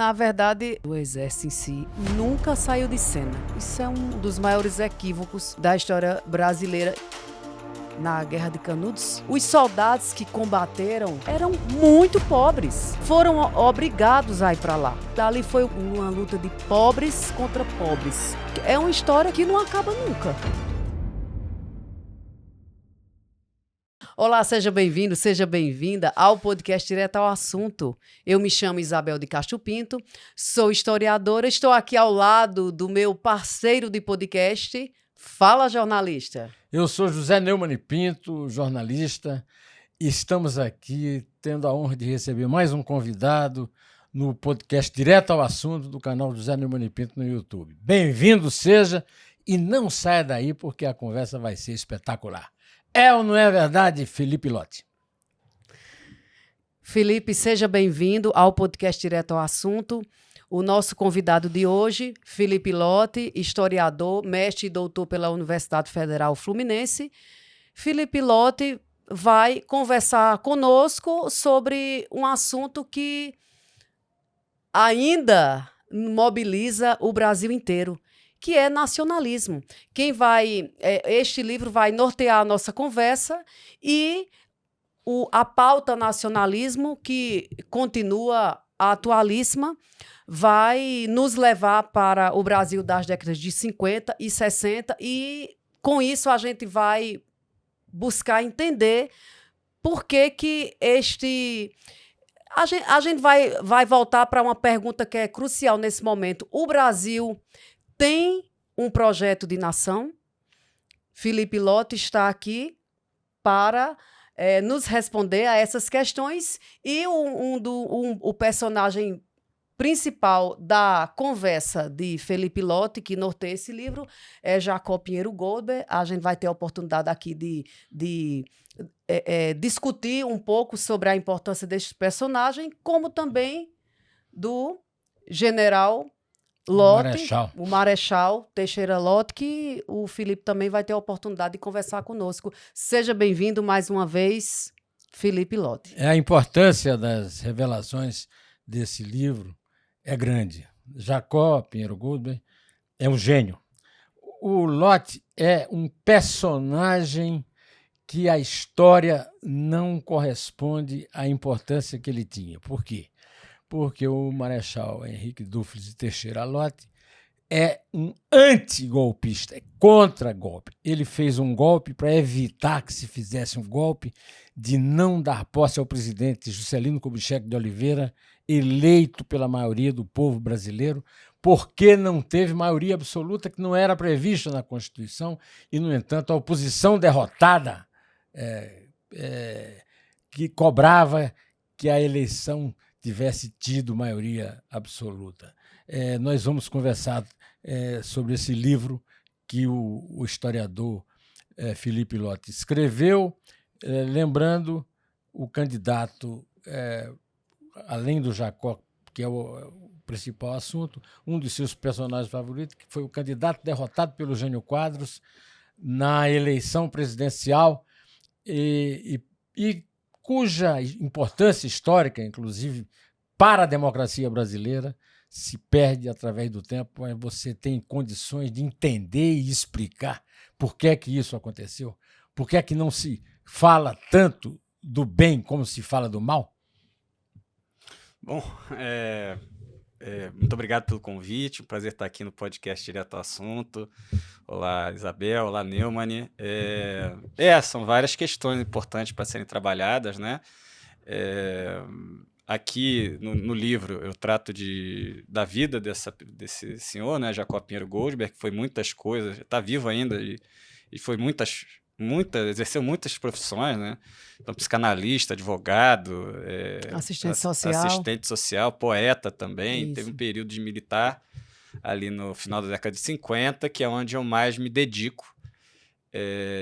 na verdade, o exército em si nunca saiu de cena. Isso é um dos maiores equívocos da história brasileira. Na Guerra de Canudos, os soldados que combateram eram muito pobres. Foram obrigados a ir para lá. Ali foi uma luta de pobres contra pobres. É uma história que não acaba nunca. Olá, seja bem-vindo, seja bem-vinda ao podcast Direto ao Assunto. Eu me chamo Isabel de Castro Pinto, sou historiadora, estou aqui ao lado do meu parceiro de podcast. Fala, jornalista. Eu sou José Neumann Pinto, jornalista, e estamos aqui tendo a honra de receber mais um convidado no podcast Direto ao Assunto do canal José Neumann Pinto no YouTube. Bem-vindo seja e não saia daí porque a conversa vai ser espetacular. É ou não é verdade, Felipe Lotti? Felipe, seja bem-vindo ao podcast Direto ao Assunto. O nosso convidado de hoje, Felipe Lotti, historiador, mestre e doutor pela Universidade Federal Fluminense. Felipe Lotti vai conversar conosco sobre um assunto que ainda mobiliza o Brasil inteiro, que é nacionalismo. Este livro vai nortear a nossa conversa e a pauta nacionalismo, que continua atualíssima, vai nos levar para o Brasil das décadas de 50 e 60 e, com isso, a gente vai buscar entender por que A gente vai voltar para uma pergunta que é crucial nesse momento. O Brasil tem um projeto de nação? Felipe Lotti está aqui para nos responder a essas questões e o personagem principal da conversa de Felipe Lotti, que norteia esse livro, é Jacó Pinheiro Goldberg. A gente vai ter a oportunidade aqui de discutir um pouco sobre a importância deste personagem, como também do general Lotti, o Marechal Teixeira Lotti, que o Felipe também vai ter a oportunidade de conversar conosco. Seja bem-vindo mais uma vez, Felipe Lotti. A importância das revelações desse livro é grande. Jacó Pinheiro Goldberg é um gênio. O Lotti é um personagem que a história não corresponde à importância que ele tinha. Por quê? Porque o Marechal Henrique Dúfilis de Teixeira Lotti é um antigolpista, é contra-golpe. Ele fez um golpe para evitar que se fizesse um golpe de não dar posse ao presidente Juscelino Kubitschek de Oliveira, eleito pela maioria do povo brasileiro, porque não teve maioria absoluta, que não era prevista na Constituição, e, no entanto, a oposição derrotada que cobrava que a eleição tivesse tido maioria absoluta. Nós vamos conversar sobre esse livro que o historiador Felipe Lotti escreveu, lembrando o candidato, além do Jacó, que é o principal assunto, um dos seus personagens favoritos, que foi o candidato derrotado pelo Jânio Quadros na eleição presidencial e cuja importância histórica, inclusive, para a democracia brasileira, se perde através do tempo, mas você tem condições de entender e explicar por que é que isso aconteceu, por que é que não se fala tanto do bem como se fala do mal? Bom, muito obrigado pelo convite, um prazer estar aqui no podcast Direto ao Assunto. Olá, Isabel, olá, Neumann. São várias questões importantes para serem trabalhadas, né? Aqui no livro eu trato da vida desse senhor, né, Jacó Pinheiro Goldberg, que foi muitas coisas, está vivo ainda e foi exerceu muitas profissões, né? Então, psicanalista, advogado, assistente social, poeta também. Isso. Teve um período de militar ali no final da década de 50, que é onde eu mais me dedico.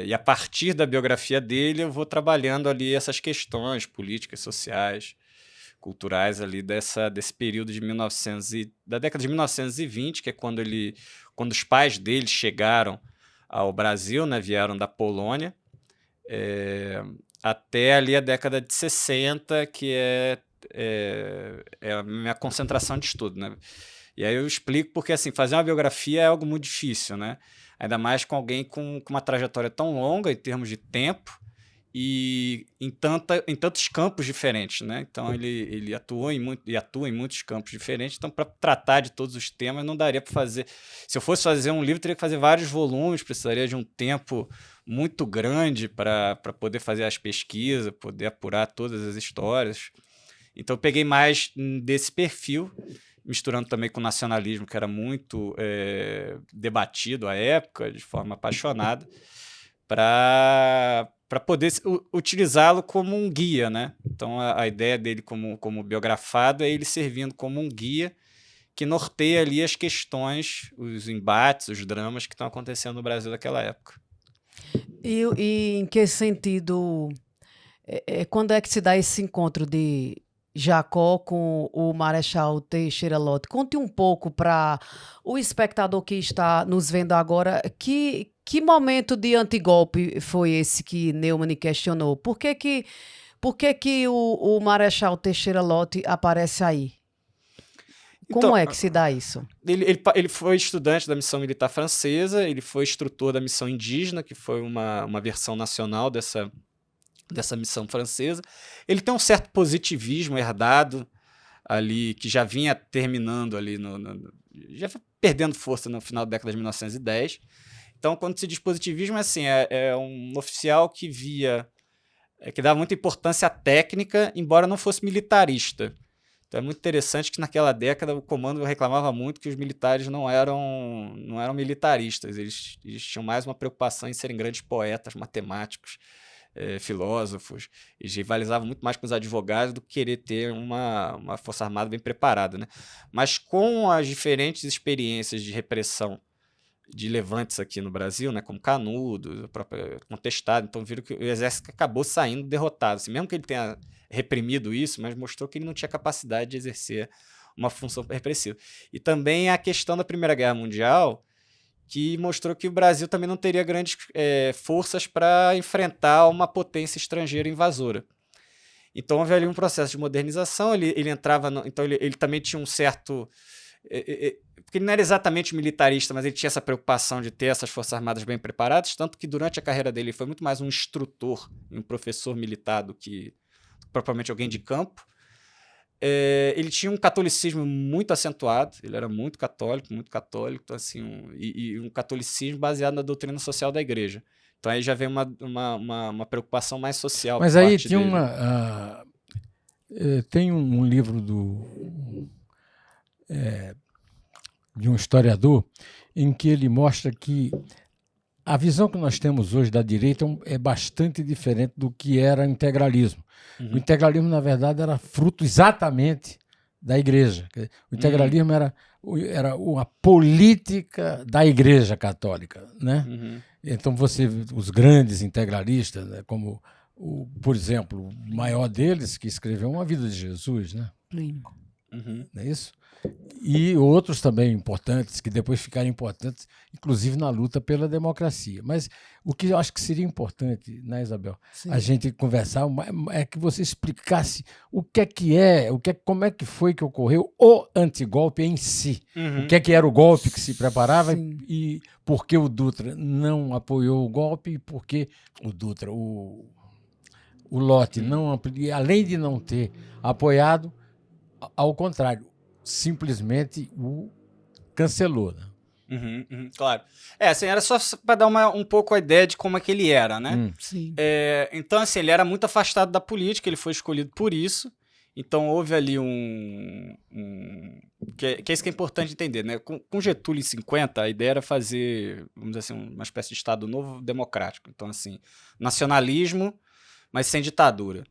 E a partir da biografia dele eu vou trabalhando ali essas questões políticas, sociais, culturais ali desse período da década de 1920, que é quando os pais dele chegaram ao Brasil, né, vieram da Polônia, até ali a década de 60, que é é a minha concentração de estudo, né? E aí eu explico porque, assim, fazer uma biografia é algo muito difícil, né? Ainda mais com alguém com uma trajetória tão longa em termos de tempo e em tantos campos diferentes, né? Então ele atua em muitos campos diferentes. Então, para tratar de todos os temas, não daria para fazer. Se eu fosse fazer um livro, teria que fazer vários volumes, precisaria de um tempo muito grande para poder fazer as pesquisas, poder apurar todas as histórias. Então, eu peguei mais desse perfil, misturando também com o nacionalismo, que era muito debatido à época, de forma apaixonada, para poder utilizá-lo como um guia, né? Então, a ideia dele como biografado é ele servindo como um guia que norteia ali as questões, os embates, os dramas que estão acontecendo no Brasil naquela época. E em que sentido, quando é que se dá esse encontro de Jacó com o Marechal Teixeira Lott? Conte um pouco para o espectador que está nos vendo agora, que momento de antigolpe foi esse que Neumann questionou? Por que o Marechal Teixeira Lott aparece aí? Como é que se dá isso? Ele foi estudante da missão militar francesa, ele foi instrutor da missão indígena, que foi uma versão nacional dessa missão francesa. Ele tem um certo positivismo herdado ali, que já vinha terminando ali, já foi perdendo força no final da década de 1910. Então, quando se diz positivismo, assim, é um oficial que que dava muita importância à técnica, embora não fosse militarista. Então é muito interessante que naquela década o comando reclamava muito que os militares não eram militaristas, eles tinham mais uma preocupação em serem grandes poetas, matemáticos, filósofos, eles rivalizavam muito mais com os advogados do que querer ter uma força armada bem preparada, né? Mas com as diferentes experiências de repressão de levantes aqui no Brasil, né, como Canudos, o próprio Contestado, então viram que o exército acabou saindo derrotado, assim, mesmo que ele tenha reprimido isso, mas mostrou que ele não tinha capacidade de exercer uma função repressiva. E também a questão da Primeira Guerra Mundial, que mostrou que o Brasil também não teria grandes forças para enfrentar uma potência estrangeira invasora. Então houve ali um processo de modernização, ele entrava, então ele também tinha um certo... porque ele não era exatamente militarista, mas ele tinha essa preocupação de ter essas forças armadas bem preparadas, tanto que durante a carreira dele ele foi muito mais um instrutor, um professor militar do que propriamente alguém de campo. Ele tinha um catolicismo muito acentuado, ele era muito católico, então, assim, um catolicismo baseado na doutrina social da igreja. Então aí já vem uma preocupação mais social. Mas aí tinha tem um livro de um historiador em que ele mostra que a visão que nós temos hoje da direita é bastante diferente do que era o integralismo. Uhum. O integralismo, na verdade, era fruto exatamente da igreja. O integralismo era uma política da igreja católica, né? Uhum. Então, os grandes integralistas, né, como, por exemplo, o maior deles, que escreveu Uma Vida de Jesus, né? Uhum. Não é isso? E outros também importantes, que depois ficaram importantes, inclusive na luta pela democracia. Mas o que eu acho que seria importante, né, Isabel, sim, a gente conversar é que você explicasse como é que foi que ocorreu o antigolpe em si. Uhum. O que era o golpe que se preparava e por que o Dutra não apoiou o golpe e por que o Dutra, o Lott, além de não ter apoiado, ao contrário, simplesmente o cancelou, né? Claro. Assim, era só para dar um pouco a ideia de como é que ele era, né? Sim. Então, assim, ele era muito afastado da política, ele foi escolhido por isso. Então, houve ali que é isso que é importante entender, né? Com Getúlio em 50, a ideia era fazer, vamos dizer assim, uma espécie de Estado novo democrático. Então, assim, nacionalismo, mas sem ditadura.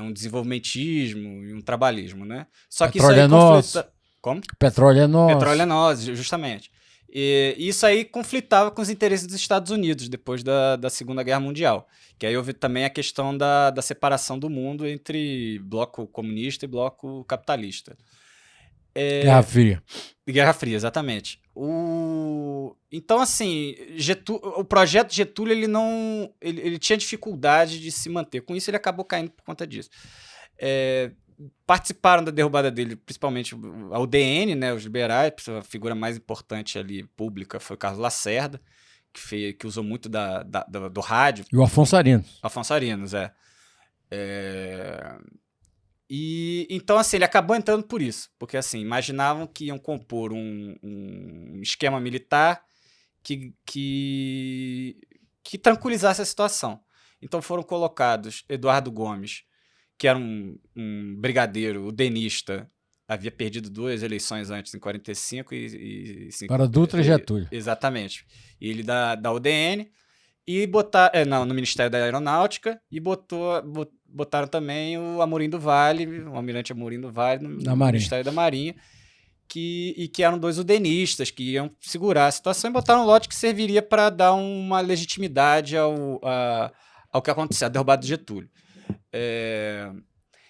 Um desenvolvimentismo e um trabalhismo, né? Só que Petróleo isso aí conflita... Como? Petróleo é nosso. Petróleo é nosso, justamente. E isso aí conflitava com os interesses dos Estados Unidos depois da Segunda Guerra Mundial. Que aí houve também a questão da separação do mundo entre bloco comunista e bloco capitalista. Guerra Fria. Guerra Fria, exatamente. Então, assim, o projeto Getúlio ele tinha dificuldade de se manter. Com isso, ele acabou caindo por conta disso. participaram da derrubada dele, principalmente a UDN, né, os liberais, a figura mais importante ali, pública, foi o Carlos Lacerda, que usou muito do rádio. E o Afonso Arinos. Afonso Arinos, E então, assim, ele acabou entrando por isso, porque, assim, imaginavam que iam compor um esquema militar que tranquilizasse a situação. Então foram colocados Eduardo Gomes, que era um brigadeiro udenista, havia perdido 2 eleições antes, em 45 e para Dutra e Getúlio. Exatamente. Ele da UDN, e no Ministério da Aeronáutica, e botaram também o Amorim do Vale, o almirante Amorim do Vale, no Ministério da Marinha, que eram 2 udenistas, que iam segurar a situação, e botaram um lote que serviria para dar uma legitimidade ao que aconteceu, a derrubada de Getúlio.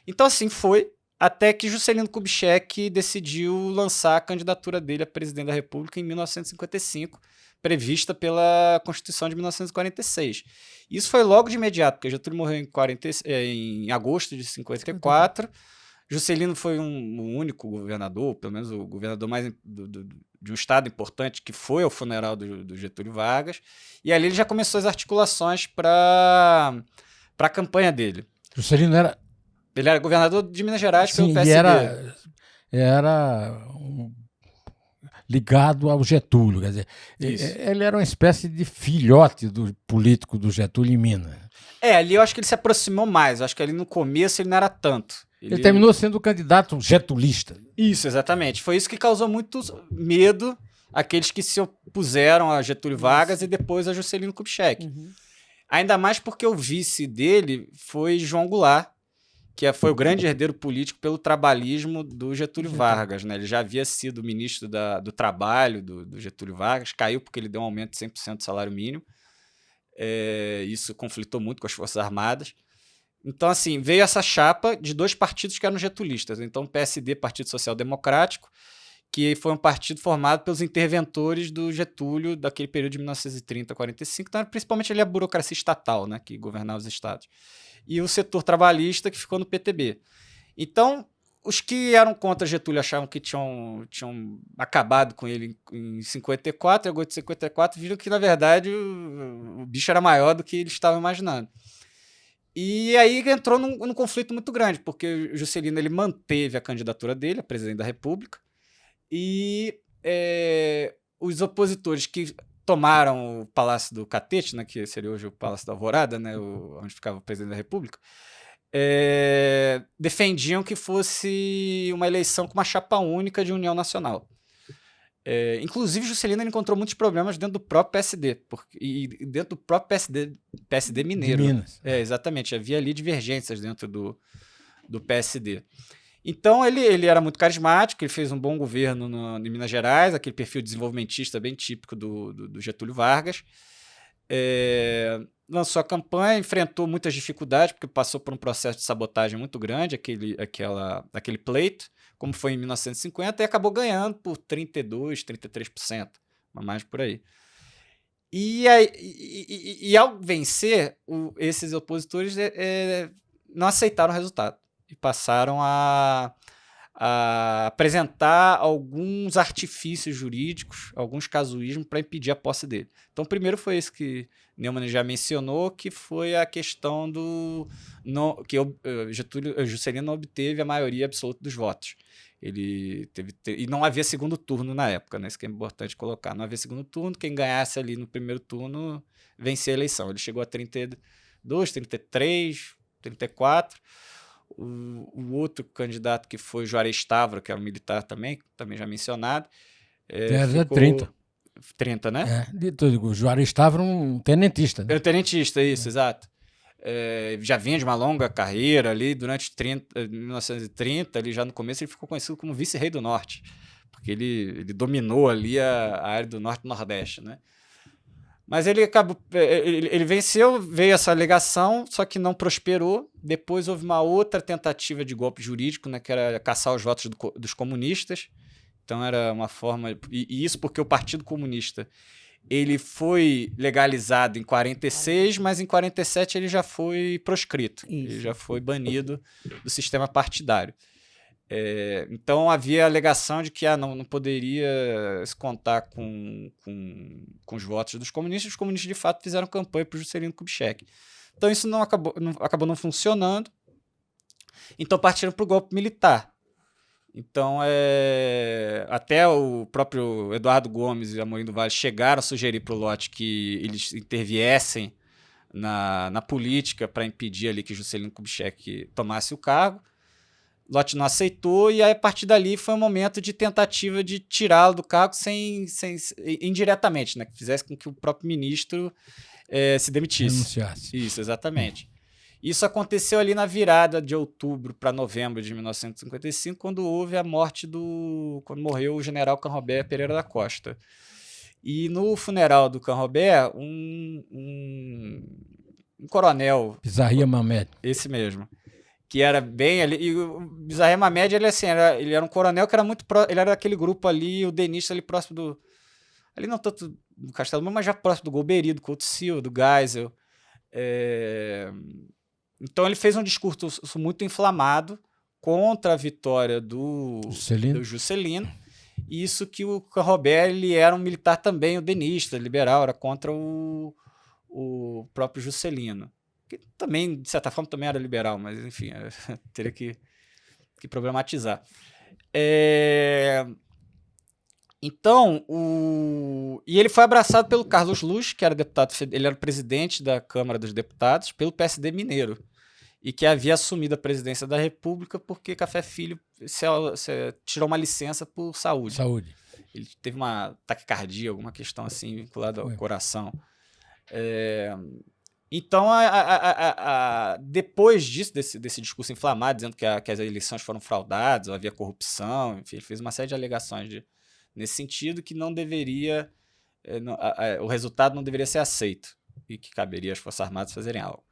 Então, assim, foi até que Juscelino Kubitschek decidiu lançar a candidatura dele a presidente da República em 1955, prevista pela Constituição de 1946. Isso foi logo de imediato, porque Getúlio morreu em agosto de 54. Juscelino foi um único governador, pelo menos o governador mais de um estado importante, que foi ao funeral do Getúlio Vargas, e ali ele já começou as articulações para a campanha dele. Juscelino era... Ele era governador de Minas Gerais pelo PSD. E era ligado ao Getúlio, quer dizer, ele era uma espécie de filhote do político do Getúlio em Minas. Ali eu acho que ele se aproximou mais, eu acho que ali no começo ele não era tanto. Ele terminou sendo candidato getulista. Isso, exatamente. Foi isso que causou muito medo àqueles que se opuseram a Getúlio Vargas e depois a Juscelino Kubitschek. Uhum. Ainda mais porque o vice dele foi João Goulart, que foi o grande herdeiro político pelo trabalhismo do Getúlio Vargas, né? Ele já havia sido ministro do Trabalho do Getúlio Vargas, caiu porque ele deu um aumento de 100% do salário mínimo. Isso conflitou muito com as Forças Armadas. Então, assim, veio essa chapa de 2 partidos que eram getulistas. Então, o PSD, Partido Social Democrático, que foi um partido formado pelos interventores do Getúlio daquele período de 1930 a 45, então, principalmente ali a burocracia estatal, né, que governava os estados. E o setor trabalhista, que ficou no PTB. Então, os que eram contra Getúlio achavam que tinham acabado com ele em 54, em agosto de 54, viram que, na verdade, o bicho era maior do que eles estavam imaginando. E aí entrou num conflito muito grande, porque o Juscelino ele manteve a candidatura dele, a presidente da República, e os opositores que tomaram o Palácio do Catete, né, que seria hoje o Palácio da Alvorada, né, onde ficava o presidente da República, defendiam que fosse uma eleição com uma chapa única de união nacional. Inclusive, Juscelino encontrou muitos problemas dentro do próprio PSD, e dentro do próprio PSD mineiro. De Minas. Exatamente, havia ali divergências dentro do PSD. Então, ele era muito carismático, ele fez um bom governo em Minas Gerais, aquele perfil desenvolvimentista bem típico do Getúlio Vargas. Lançou a campanha, enfrentou muitas dificuldades, porque passou por um processo de sabotagem muito grande, aquele pleito, como foi em 1950, e acabou ganhando por 32%, 33%, mais por aí. E ao vencer, esses opositores não aceitaram o resultado e passaram a apresentar alguns artifícios jurídicos, alguns casuísmos para impedir a posse dele. Então, primeiro foi esse que Neumann já mencionou, que foi a questão que Juscelino não obteve a maioria absoluta dos votos. Ele e não havia segundo turno na época, né? Isso que é importante colocar. Não havia segundo turno, quem ganhasse ali no primeiro turno vencia a eleição. Ele chegou a 32, 33, 34. O outro candidato que foi Juarez Távora, que era um militar também já mencionado. Ficou 30. 30, né? O Juarez Távora um tenentista. Né? Era um tenentista, isso, exato. Já vinha de uma longa carreira ali, durante 1930, ali já no começo ele ficou conhecido como vice-rei do Norte, porque ele dominou ali a área do Norte e Nordeste, né? Mas ele acabou, ele venceu, veio essa alegação, só que não prosperou. Depois houve uma outra tentativa de golpe jurídico, né, que era caçar os votos dos comunistas. Então era uma forma... E isso porque o Partido Comunista ele foi legalizado em 46, mas em 47 ele já foi proscrito. Isso. Ele já foi banido do sistema partidário. Então havia a alegação de que não poderia se contar com os votos dos comunistas. Os comunistas, de fato, fizeram campanha para o Juscelino Kubitschek. Então isso acabou não funcionando. Então partiram para o golpe militar. Então, até o próprio Eduardo Gomes e Amorim do Vale chegaram a sugerir para o Lott que eles interviessem na política para impedir ali que Juscelino Kubitschek tomasse o cargo. Lott não aceitou e aí, a partir dali foi um momento de tentativa de tirá-lo do cargo indiretamente, né, que fizesse com que o próprio ministro se demitisse. Renunciasse. Isso, exatamente. Isso aconteceu ali na virada de outubro para novembro de 1955, quando houve a morte quando morreu o general Canrobert Pereira da Costa. E no funeral do Canrobert, um coronel... Bizarria Mamed. Esse mesmo. Que era bem ali... E o Bizarria Mamed, ele era um coronel que era muito próximo... Ele era daquele grupo ali, o denista ali próximo do... Ali não tanto do Castelo, mas já próximo do Golbery, do Couto Silva, do Geisel. Então ele fez um discurso muito inflamado contra a vitória do Juscelino. Isso que o Canrobert, ele era um militar também, o denista, liberal, era contra o próprio Juscelino. Que também, de certa forma, também era liberal, mas enfim, teria que problematizar. Então, e ele foi abraçado pelo Carlos Luz, que era deputado, ele era o presidente da Câmara dos Deputados, pelo PSD mineiro, e que havia assumido a presidência da República porque Café Filho tirou uma licença por saúde. Ele teve uma taquicardia, alguma questão assim vinculada ao coração. Então, depois disso, desse discurso inflamado, dizendo que as eleições foram fraudadas, ou havia corrupção, enfim, ele fez uma série de alegações nesse sentido, que não deveria, o resultado não deveria ser aceito e que caberia às Forças Armadas fazerem algo.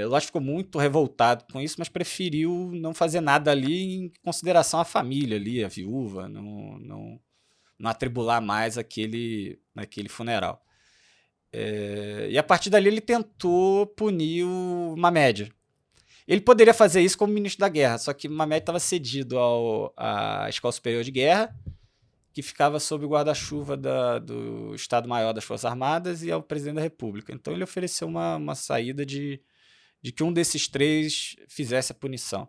Lott ficou muito revoltado com isso, mas preferiu não fazer nada ali em consideração à família ali, a viúva, não atribular mais aquele funeral. E a partir dali ele tentou punir o Mamed. Ele poderia fazer isso como ministro da Guerra, só que o Mamed estava cedido à Escola Superior de Guerra, que ficava sob o guarda-chuva do Estado-Maior das Forças Armadas e ao presidente da República. Então ele ofereceu uma saída de que um desses três fizesse a punição.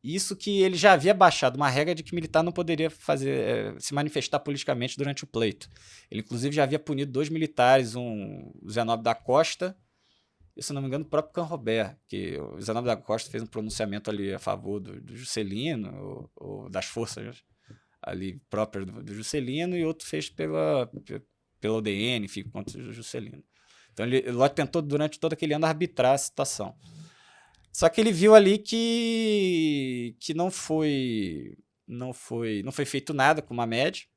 Isso que ele já havia baixado uma regra de que militar não poderia se manifestar politicamente durante o pleito. Ele, inclusive, já havia punido 2 militares, o Zé Nobre da Costa e, se não me engano, o próprio Canrobert, que o Zé Nobre da Costa fez um pronunciamento ali a favor do Juscelino, ou das forças ali próprias do Juscelino, e outro fez pela UDN, enfim, contra o Juscelino. Então, Lott tentou, durante todo aquele ano, arbitrar a situação. Só que ele viu ali que não foi feito nada com o Mamed,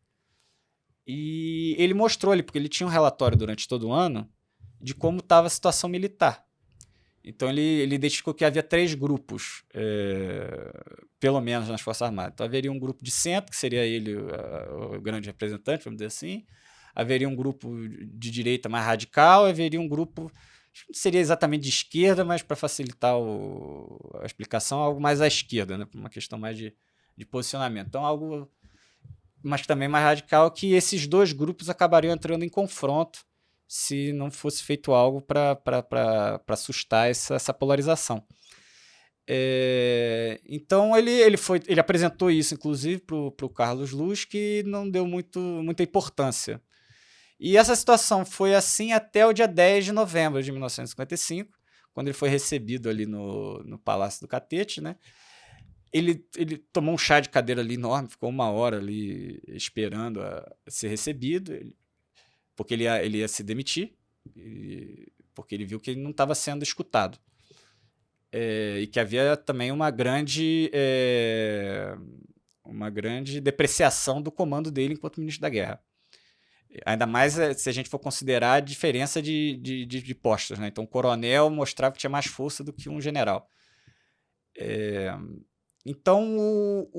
e ele mostrou ali, porque ele tinha um relatório durante todo o ano de como estava a situação militar. Então ele identificou que havia 3 grupos, pelo menos nas Forças Armadas. Então haveria um grupo de centro, que seria ele o grande representante, vamos dizer assim. Haveria um grupo de direita mais radical, haveria um grupo, não seria exatamente de esquerda, mas para facilitar a explicação, algo mais à esquerda, né? Uma questão mais de posicionamento. Então algo, mas também mais radical, que esses 2 grupos acabariam entrando em confronto se não fosse feito algo para assustar essa polarização. Então ele apresentou isso, inclusive, para o Carlos Luz, que não deu muita importância. E essa situação foi assim até o dia 10 de novembro de 1955, quando ele foi recebido ali no Palácio do Catete, né? Ele tomou um chá de cadeira ali enorme, ficou 1 hora ali esperando ser recebido, porque ele ia se demitir, porque ele viu que ele não estava sendo escutado. E que havia também uma grande depreciação do comando dele enquanto ministro da Guerra. Ainda mais se a gente for considerar a diferença de postos, né? Então, o coronel mostrava que tinha mais força do que um general. Então,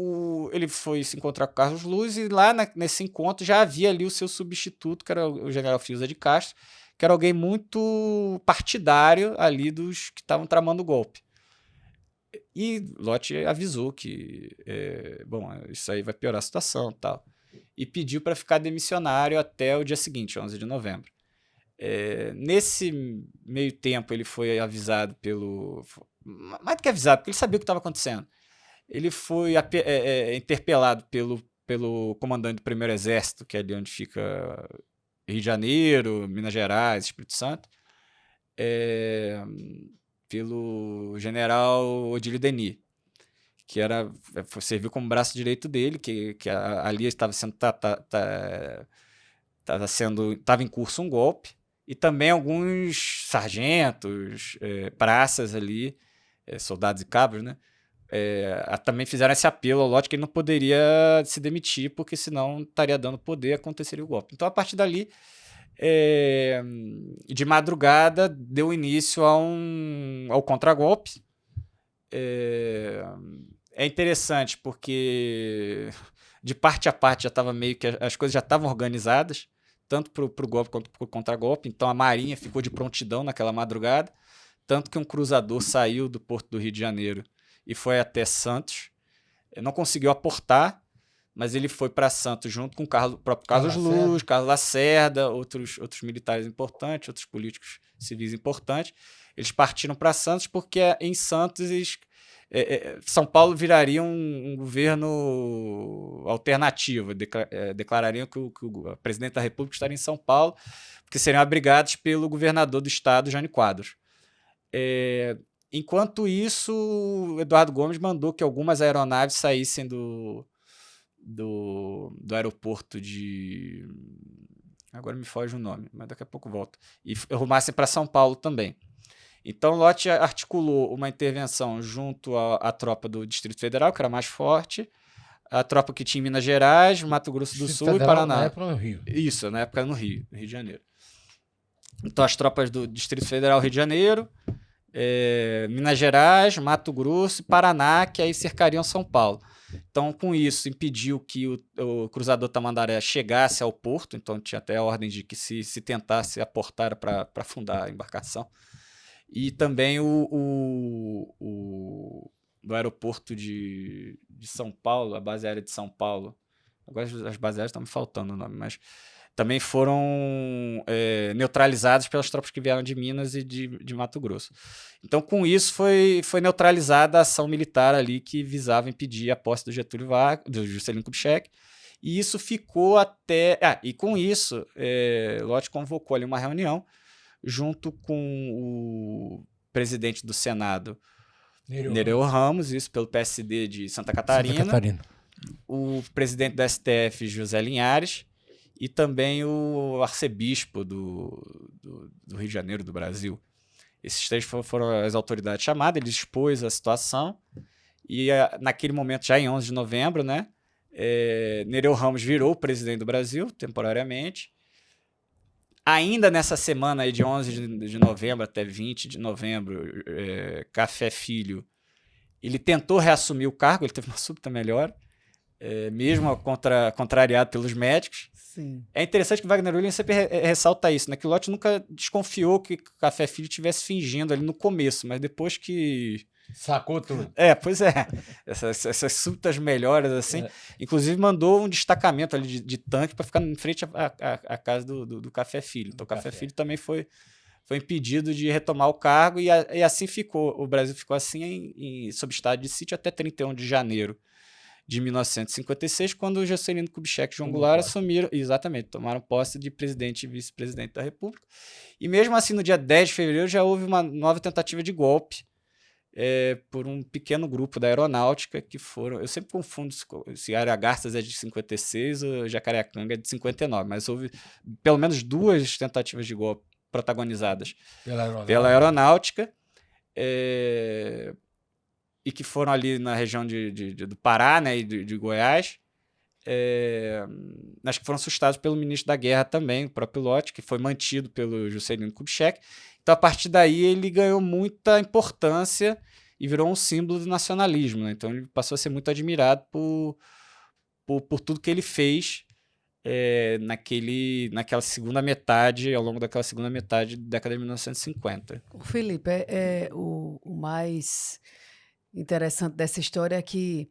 ele foi se encontrar com o Carlos Luz e lá nesse encontro já havia ali o seu substituto, que era o general Fiuza de Castro, que era alguém muito partidário ali dos que estavam tramando o golpe. E Lott avisou que, bom, isso aí vai piorar a situação e tal. E pediu para ficar demissionário até o dia seguinte, 11 de novembro. Nesse meio tempo, ele foi avisado mais do que avisado, porque ele sabia o que estava acontecendo. Ele foi interpelado pelo comandante do Primeiro Exército, que é ali onde fica Rio de Janeiro, Minas Gerais, Espírito Santo, pelo general Odílio Denis, que serviu como braço direito dele, que ali estava em curso um golpe, e também alguns sargentos, praças ali, soldados e cabos, né? Também fizeram esse apelo ao Lott que ele não poderia se demitir, porque senão estaria dando poder, aconteceria o golpe. Então, a partir dali, de madrugada, deu início ao contragolpe. É interessante porque de parte a parte já estava meio que as coisas já estavam organizadas, tanto para o golpe quanto para o contragolpe. Então a Marinha ficou de prontidão naquela madrugada, tanto que um cruzador saiu do porto do Rio de Janeiro e foi até Santos. Não conseguiu aportar, mas ele foi para Santos junto com o próprio Carlos Luz, Carlos Lacerda, outros militares importantes, outros políticos civis importantes. Eles partiram para Santos porque em Santos São Paulo viraria um governo alternativo, declarariam que o presidente da República estaria em São Paulo, porque seriam abrigados pelo governador do estado, Jânio Quadros. Enquanto isso, Eduardo Gomes mandou que algumas aeronaves saíssem do aeroporto de... Agora me foge o nome, mas daqui a pouco volto. E rumassem para São Paulo também. Então, Lott articulou uma intervenção junto à tropa do Distrito Federal, que era mais forte, a tropa que tinha em Minas Gerais, Mato Grosso do Sul e Paraná. Na época no Rio. Isso, na época no Rio de Janeiro. Então, as tropas do Distrito Federal, Rio de Janeiro, Minas Gerais, Mato Grosso e Paraná, que aí cercariam São Paulo. Então, com isso, impediu que o cruzador Tamandaré chegasse ao porto, então tinha até a ordem de que se tentasse aportar para afundar a embarcação. E também do aeroporto de São Paulo, a base aérea de São Paulo. Agora as bases aéreas estão me faltando o nome, mas também foram neutralizados pelas tropas que vieram de Minas e de Mato Grosso. Então, com isso, foi neutralizada a ação militar ali que visava impedir a posse do Juscelino Kubitschek. E isso ficou até... e com isso, Lott convocou ali uma reunião junto com o presidente do Senado, Nereu Ramos, isso pelo PSD de Santa Catarina. O presidente da STF, José Linhares, e também o arcebispo do Rio de Janeiro, do Brasil. Esses três foram as autoridades chamadas, ele expôs a situação, e naquele momento, já em 11 de novembro, né, Nereu Ramos virou o presidente do Brasil, temporariamente. Ainda nessa semana aí de 11 de novembro até 20 de novembro, Café Filho, ele tentou reassumir o cargo, ele teve uma súbita melhora, mesmo contrariado pelos médicos. Sim. É interessante que Wagner Williams sempre ressalta isso, né? Que Lott nunca desconfiou que Café Filho estivesse fingindo ali no começo, mas depois que... Sacou tudo. Pois é. Essas súbitas melhoras, assim. Inclusive, mandou um destacamento ali de tanque para ficar em frente à casa do Café Filho. Então, o Café Filho também foi impedido de retomar o cargo e assim ficou. O Brasil ficou assim sob estado de sítio até 31 de janeiro de 1956, quando o Juscelino Kubitschek e João Goulart assumiram, exatamente, tomaram posse de presidente e vice-presidente da República. E mesmo assim, no dia 10 de fevereiro, já houve uma nova tentativa de golpe por um pequeno grupo da aeronáutica que foram... Eu sempre confundo se Aragarças é de 56 ou Jacareacanga é de 59, mas houve pelo menos 2 tentativas de golpe protagonizadas pela aeronáutica, e que foram ali na região do Pará, né, e de Goiás. Acho que foram assustados pelo ministro da Guerra também, o próprio Lott, que foi mantido pelo Juscelino Kubitschek. Então, a partir daí, ele ganhou muita importância e virou um símbolo do nacionalismo, né? Então ele passou a ser muito admirado por tudo que ele fez naquela segunda metade, ao longo daquela segunda metade da década de 1950. O Felipe, o mais interessante dessa história é que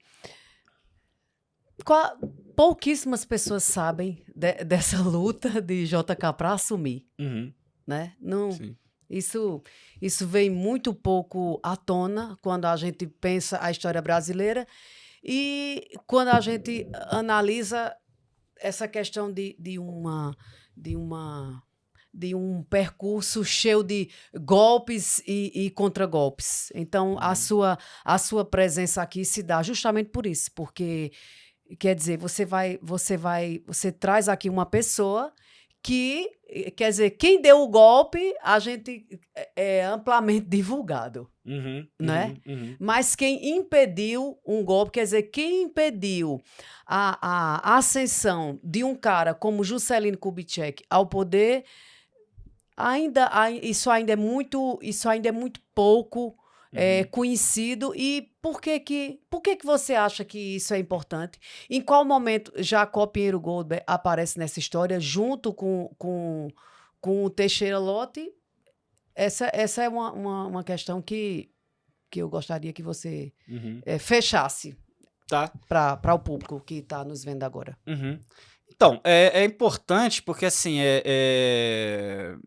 pouquíssimas pessoas sabem dessa luta de JK para assumir, Uhum, né? Não, sim. isso vem muito pouco à tona quando a gente pensa a história brasileira e quando a gente analisa essa questão de um percurso cheio de golpes e contragolpes. Então, a sua presença aqui se dá justamente por isso, porque, quer dizer, você traz aqui uma pessoa que, quer dizer, quem deu o golpe, a gente é amplamente divulgado. Uhum, Né? uhum. Mas quem impediu um golpe, quer dizer, quem impediu a ascensão de um cara como Juscelino Kubitschek ao poder, isso ainda é muito pouco conhecido. E por que você acha que isso é importante? Em qual momento Jacó Pinheiro Goldberg aparece nessa história junto com o Teixeira Lott? Essa é uma questão que eu gostaria que você fechasse para o público que está nos vendo agora. Uhum. Então, é importante porque, assim, é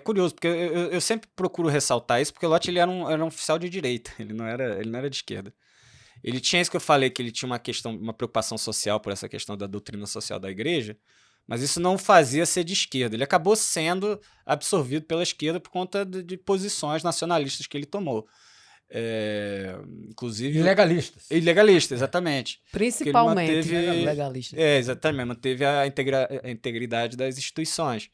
curioso, porque eu sempre procuro ressaltar isso, porque o Lott ele era um oficial de direita, ele não era de esquerda. Ele tinha isso que eu falei, que ele tinha uma preocupação social por essa questão da doutrina social da igreja, mas isso não o fazia ser de esquerda. Ele acabou sendo absorvido pela esquerda por conta de posições nacionalistas que ele tomou. Inclusive... Ilegalistas, exatamente. Principalmente legalistas. Exatamente, manteve a integridade das instituições.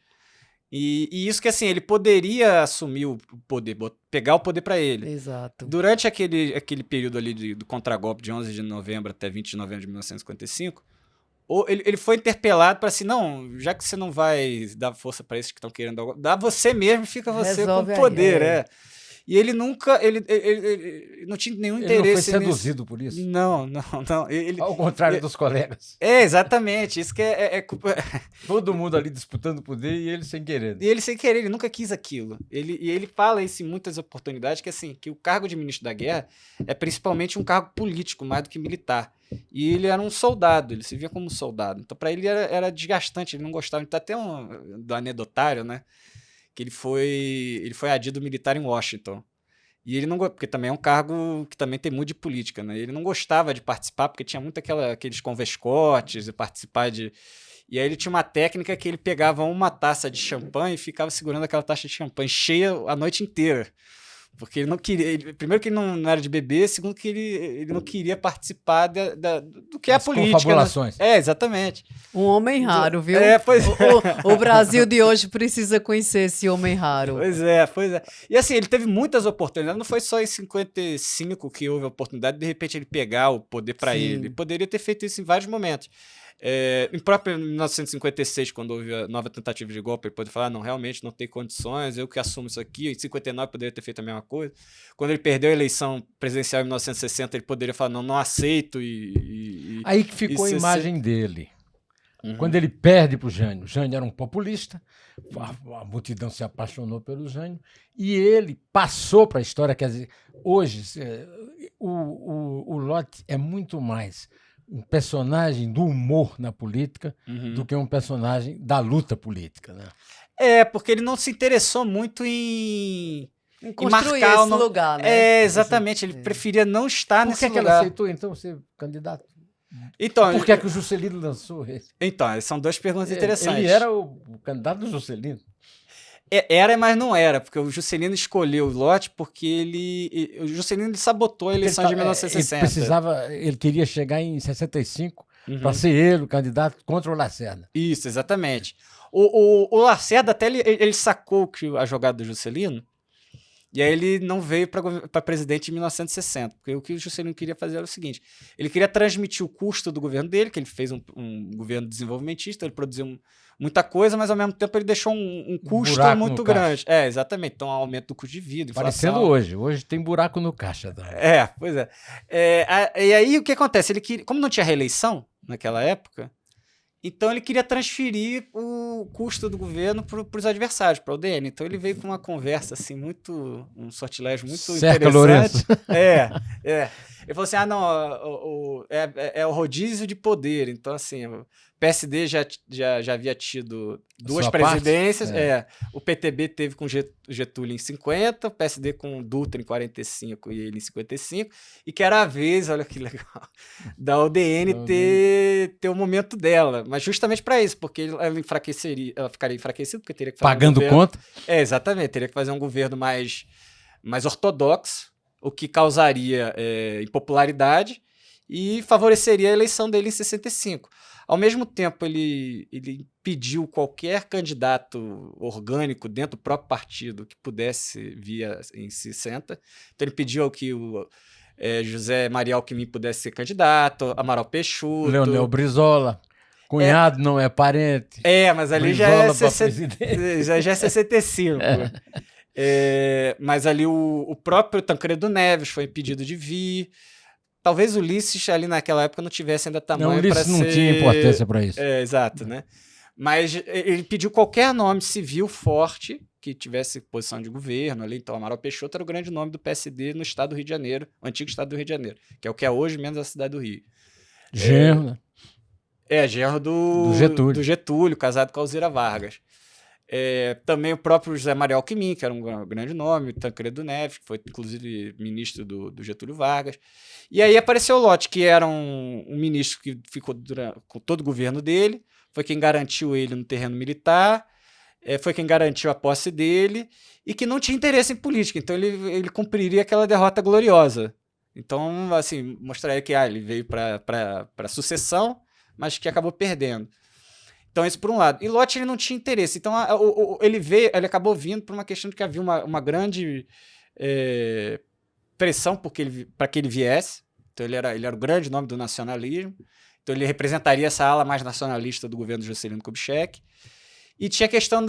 E isso que, assim, ele poderia assumir o poder, pegar o poder para ele. Exato. Durante aquele período ali do contragolpe de 11 de novembro até 20 de novembro de 1955, ele foi interpelado para assim, não, já que você não vai dar força para esses que estão querendo dar golpe, dá você mesmo, fica você com o poder, E ele nunca, ele não tinha nenhum interesse. Ele não foi seduzido por isso? Não. Ao contrário dos colegas. Exatamente, isso que Todo mundo ali disputando poder e ele sem querer. E ele sem querer, ele nunca quis aquilo. Ele fala isso em muitas oportunidades, que assim, que o cargo de ministro da guerra é principalmente um cargo político, mais do que militar. E ele era um soldado, ele se via como um soldado. Então, para ele era desgastante, ele não gostava. Então, até do anedotário, né? Que ele foi adido militar em Washington. E ele não, porque também é um cargo que também tem muito de política, né? Ele não gostava de participar, porque tinha muito aqueles convescotes e participar de... E aí ele tinha uma técnica que ele pegava uma taça de champanhe e ficava segurando aquela taça de champanhe cheia a noite inteira. Porque ele não queria... primeiro que ele não era de beber, segundo que ele não queria participar do que é a política. Confabulações. Né? Exatamente. Um homem raro, viu? Pois o Brasil de hoje precisa conhecer esse homem raro. Pois é. E assim, ele teve muitas oportunidades. Não foi só em 55 que houve a oportunidade de repente ele pegar o poder para ele. Ele poderia ter feito isso em vários momentos. Em próprio 1956, quando houve a nova tentativa de golpe, ele pôde falar, não, realmente não tem condições, eu que assumo isso aqui. Em 59 poderia ter feito a mesma coisa. Quando ele perdeu a eleição presidencial em 1960, ele poderia falar, não aceito. Aí que ficou a imagem dele. Quando ele perde para o Jânio era um populista, a multidão se apaixonou pelo Jânio, e ele passou para a história. Quer dizer, hoje, o Lott é muito mais um personagem do humor na política do que um personagem da luta política. Né? Porque ele não se interessou muito em construir marcar esse lugar, né? Exatamente, ele preferia não estar nesse lugar. Por que ela aceitou, então, ser candidato? Então, por que o Juscelino lançou esse? Então, são duas perguntas interessantes. Ele era o candidato do Juscelino? Era, mas não era, porque o Juscelino escolheu o Lott porque o Juscelino sabotou a eleição de 1960. Ele queria chegar em 65 para ser ele o candidato contra o Lacerda. Isso, exatamente. O Lacerda até ele sacou que a jogada do Juscelino E aí ele não veio para presidente em 1960, porque o que o Juscelino queria fazer era o seguinte, ele queria transmitir o custo do governo dele, que ele fez um governo desenvolvimentista, ele produziu muita coisa, mas ao mesmo tempo ele deixou um custo buraco muito no caixa. grande. É, exatamente. Então, aumento do custo de vida, inflação. Parecendo hoje. Hoje tem buraco no caixa também. Pois é. E aí o que acontece? Ele queria, como não tinha reeleição naquela época, então ele queria transferir o custo do governo para os adversários, para o UDN. Então ele veio com uma conversa assim, um sortilégio muito Cerca, interessante. Lourenço. Ele falou assim: é o rodízio de poder. Então, assim, o PSD já havia tido duas sua presidências. parte? O PTB teve com Getúlio em 50, o PSD com Dutra em 45 e ele em 55. E que era a vez, olha que legal, da UDN ter o momento dela. Mas justamente para isso, porque ela ficaria enfraquecida, porque teria que fazer pagando conta. Exatamente, teria que fazer um governo mais ortodoxo, o que causaria impopularidade e favoreceria a eleição dele em 65. Ao mesmo tempo, ele impediu qualquer candidato orgânico dentro do próprio partido que pudesse vir em 60. Então, ele pediu que o José Maria Alckmin pudesse ser candidato, Amaral Peixoto. Leonel Brizola. Cunhado não é parente. Mas ali Brizola já é 65. Mas ali o próprio Tancredo Neves foi impedido de vir. Talvez Ulisses ali naquela época não tivesse ainda tamanho para ser... Ulisses não tinha importância para isso. Exato, né? Mas ele pediu qualquer nome civil forte que tivesse posição de governo ali. Então, Amaral Peixoto era o grande nome do PSD no estado do Rio de Janeiro, o antigo estado do Rio de Janeiro, que é o que é hoje, menos a cidade do Rio. Genro, né? Genro do Getúlio, casado com a Alzira Vargas. Também o próprio José Maria Alckmin, que era um grande nome, Tancredo Neves, que foi inclusive ministro do Getúlio Vargas. E aí apareceu o Lott, que era um ministro que ficou com todo o governo dele, foi quem garantiu ele no terreno militar, foi quem garantiu a posse dele e que não tinha interesse em política. Então ele cumpriria aquela derrota gloriosa. Então, assim, mostraria que ele veio para sucessão, mas que acabou perdendo. Então, isso por um lado. E Lott ele não tinha interesse. Então, ele acabou vindo por uma questão de que havia uma grande pressão para que ele viesse. Então, ele era o grande nome do nacionalismo. Então, ele representaria essa ala mais nacionalista do governo de Juscelino Kubitschek. E tinha a questão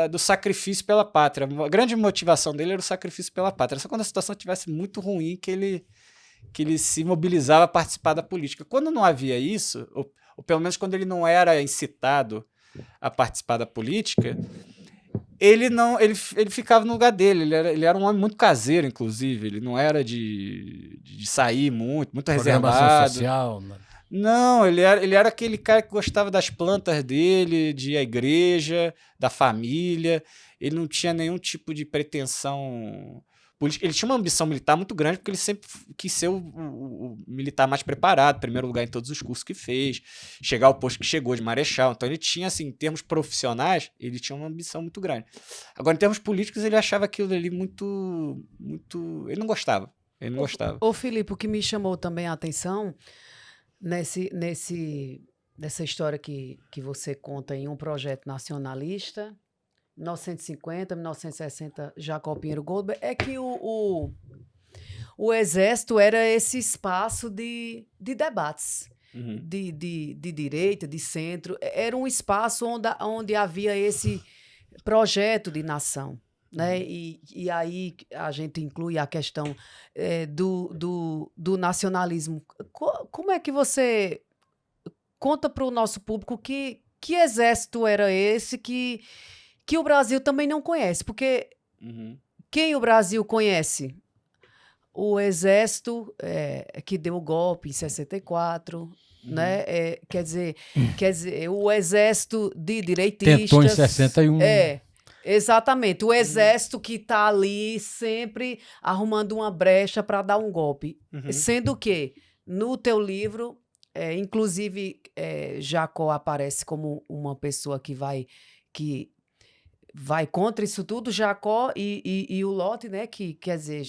do sacrifício pela pátria. A grande motivação dele era o sacrifício pela pátria. Só quando a situação estivesse muito ruim que ele se mobilizava a participar da política. Quando não havia isso, ou pelo menos quando ele não era incitado a participar da política, ele ficava no lugar dele. Ele era um homem muito caseiro, inclusive. Ele não era de sair muito reservado. Social, né? Não, ele era aquele cara que gostava das plantas dele, de ir à igreja, da família. Ele não tinha nenhum tipo de pretensão política. Ele tinha uma ambição militar muito grande, porque ele sempre quis ser o militar mais preparado, primeiro lugar em todos os cursos que fez, chegar ao posto que chegou de marechal. Então ele tinha, assim, em termos profissionais, ele tinha uma ambição muito grande. Agora, em termos políticos, ele achava aquilo ali muito... Ele não gostava. Ô, Filipe, o que me chamou também a atenção nessa história que você conta em um projeto nacionalista, 1950, 1960, Jacob Pinheiro Goldberg, é que o Exército era esse espaço de debates, de direita, de centro. Era um espaço onde havia esse projeto de nação. Né? E aí a gente inclui a questão do nacionalismo. Como é que você conta para o nosso público que exército era esse que o Brasil também não conhece? Porque quem o Brasil conhece? O exército que deu o golpe em 64, né? Quer dizer, o exército de direitistas... Tentou em 61. Exatamente, o exército que está ali sempre arrumando uma brecha para dar um golpe. Sendo que, no teu livro, inclusive, Jacó aparece como uma pessoa que vai contra isso tudo, Jacó e o Lott, né? Que, quer dizer,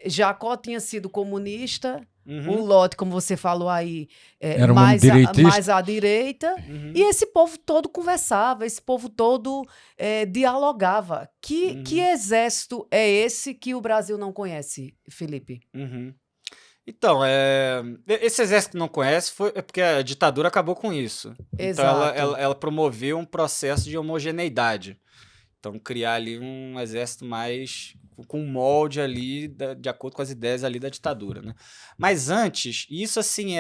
Jacó tinha sido comunista, O Lott, como você falou aí, Era mais direitista. à direita. E esse povo todo conversava, esse povo todo dialogava. Que exército é esse que o Brasil não conhece, Felipe? Então, esse exército que não conhece é porque a ditadura acabou com isso. Então, Exato. ela promoveu um processo de homogeneidade. Então, criar ali um exército mais com um molde ali, de acordo com as ideias ali da ditadura, né? Mas antes, isso assim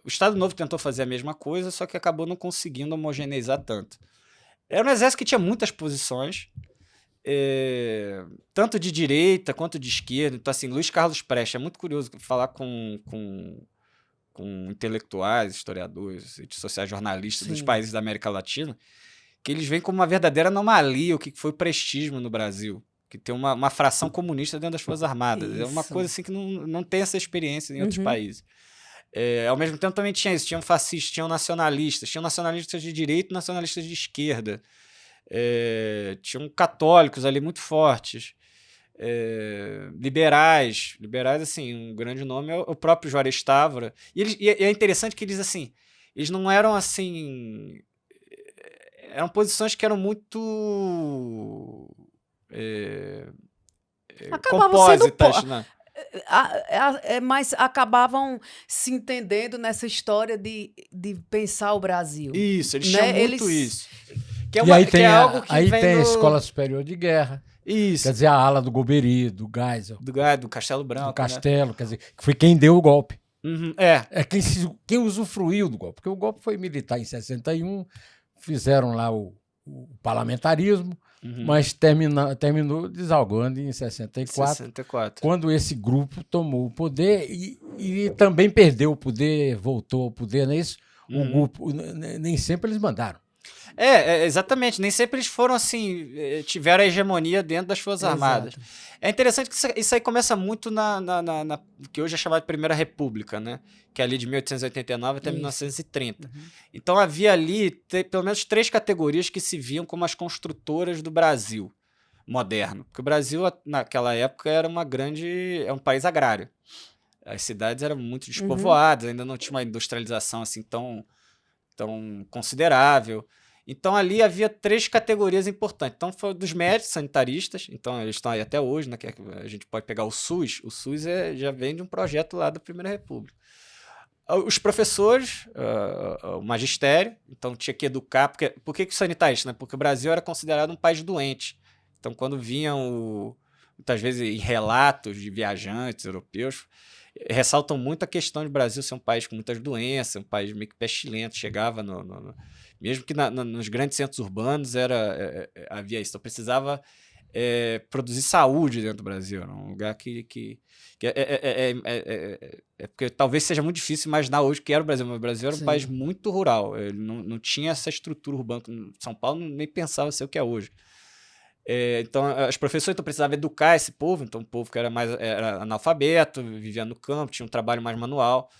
o Estado Novo tentou fazer a mesma coisa, só que acabou não conseguindo homogeneizar tanto. Era um exército que tinha muitas posições, tanto de direita quanto de esquerda. Então, assim, Luiz Carlos Prestes, é muito curioso falar com intelectuais, historiadores, redes sociais, jornalistas dos países da América Latina, que eles veem como uma verdadeira anomalia o que foi o prestígio no Brasil, que tem uma fração comunista dentro das Forças Armadas. É uma coisa assim que não tem essa experiência em outros países. Ao mesmo tempo também tinha isso, tinham fascistas, tinham nacionalistas de direita e nacionalistas de esquerda. Tinham católicos ali muito fortes, liberais, assim, um grande nome é o próprio Juarez Távora. E é interessante que eles não eram assim, eram posições que eram muito compósitas, né? Mas acabavam se entendendo nessa história de pensar o Brasil. Isso, eles tinham muito isso. Aí tem a Escola Superior de Guerra. Isso. Quer dizer, a ala do Golbery, do Geisel. Do Castelo Branco. Do Castelo, quer dizer, que foi quem deu o golpe. É quem usufruiu do golpe. Porque o golpe foi militar em 61, fizeram lá o parlamentarismo, mas terminou desalgando em 64, quando esse grupo tomou o poder e também perdeu o poder, voltou ao poder, não é isso? O grupo, nem sempre eles mandaram. Exatamente. Nem sempre eles foram assim, tiveram a hegemonia dentro das Forças Armadas. É interessante que isso aí começa muito na que hoje é chamada de Primeira República, né? Que é ali de 1889 até 1930. Então havia ali pelo menos 3 categorias que se viam como as construtoras do Brasil moderno. Porque o Brasil, naquela época, era um país agrário. As cidades eram muito despovoadas, ainda não tinha uma industrialização assim tão considerável. Então, ali havia 3 categorias importantes. Então, foi dos médicos sanitaristas, então eles estão aí até hoje, né, que a gente pode pegar o SUS. O SUS já vem de um projeto lá da Primeira República. Os professores, o magistério, então tinha que educar. Por que os sanitaristas? Né? Porque o Brasil era considerado um país doente. Então, quando vinham, muitas vezes, em relatos de viajantes europeus, ressaltam muito a questão de o Brasil ser um país com muitas doenças, um país meio que pestilento, chegava mesmo que nos grandes centros urbanos havia isso, então precisava produzir saúde dentro do Brasil, era um lugar porque talvez seja muito difícil imaginar hoje que era o Brasil, mas o Brasil era um país muito rural, ele não tinha essa estrutura urbana, São Paulo nem pensava ser o que é hoje. Então, as professores precisavam educar esse povo, então o povo que era analfabeto, vivia no campo, tinha um trabalho mais manual,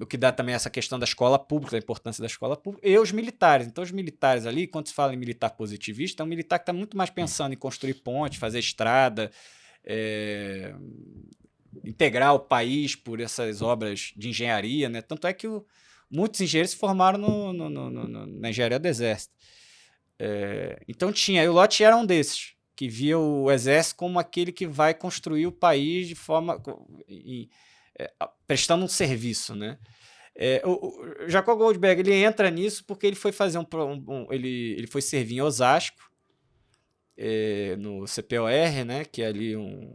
o que dá também essa questão da escola pública, da importância da escola pública, e os militares. Então, os militares ali, quando se fala em militar positivista, é um militar que está muito mais pensando em construir ponte, fazer estrada, integrar o país por essas obras de engenharia, né? Tanto é que muitos engenheiros se formaram na engenharia do Exército. Então e o Lott era um desses, que via o Exército como aquele que vai construir o país de forma... prestando um serviço, né? O Jacob Goldberg, ele entra nisso porque ele foi fazer ele foi servir em Osasco, no CPOR, né? Que é ali um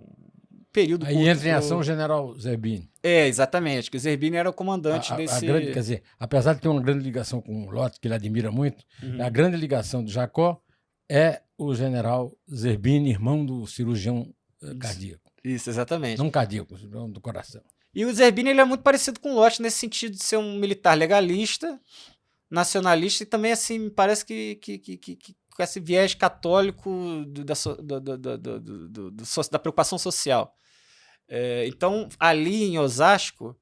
período... Aí entra em ação o general Zerbini. Exatamente, que o Zerbini era o comandante desse... Quer dizer, apesar de ter uma grande ligação com o Lott, que ele admira muito, a grande ligação do Jacó é o general Zerbini, irmão do cirurgião cardíaco. Isso, exatamente. Não cardíaco, do coração. E o Zerbini, ele é muito parecido com o Lott nesse sentido de ser um militar legalista, nacionalista, e também, assim, me parece que com esse viés católico da preocupação social. Então, ali em Osasco,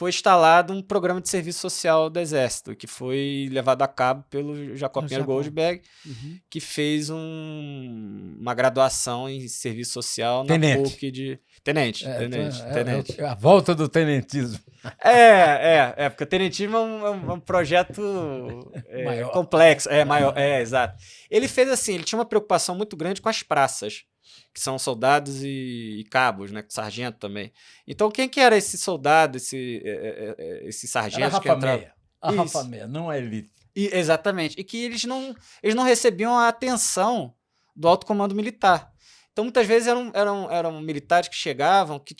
foi instalado um programa de serviço social do Exército, que foi levado a cabo pelo Jacob Pinheiro Goldberg, que fez uma graduação em serviço social na PUC de... Tenente. A volta do tenentismo. Porque o tenentismo é um projeto complexo. Maior. Exato. Ele fez assim, ele tinha uma preocupação muito grande com as praças, que são soldados e cabos, né? Sargento também. Então, quem que era esse soldado, esse sargento? Era que entrava? A rafa-meia, não a elite. Exatamente. E que eles não recebiam a atenção do alto comando militar. Então, muitas vezes eram militares que chegavam, que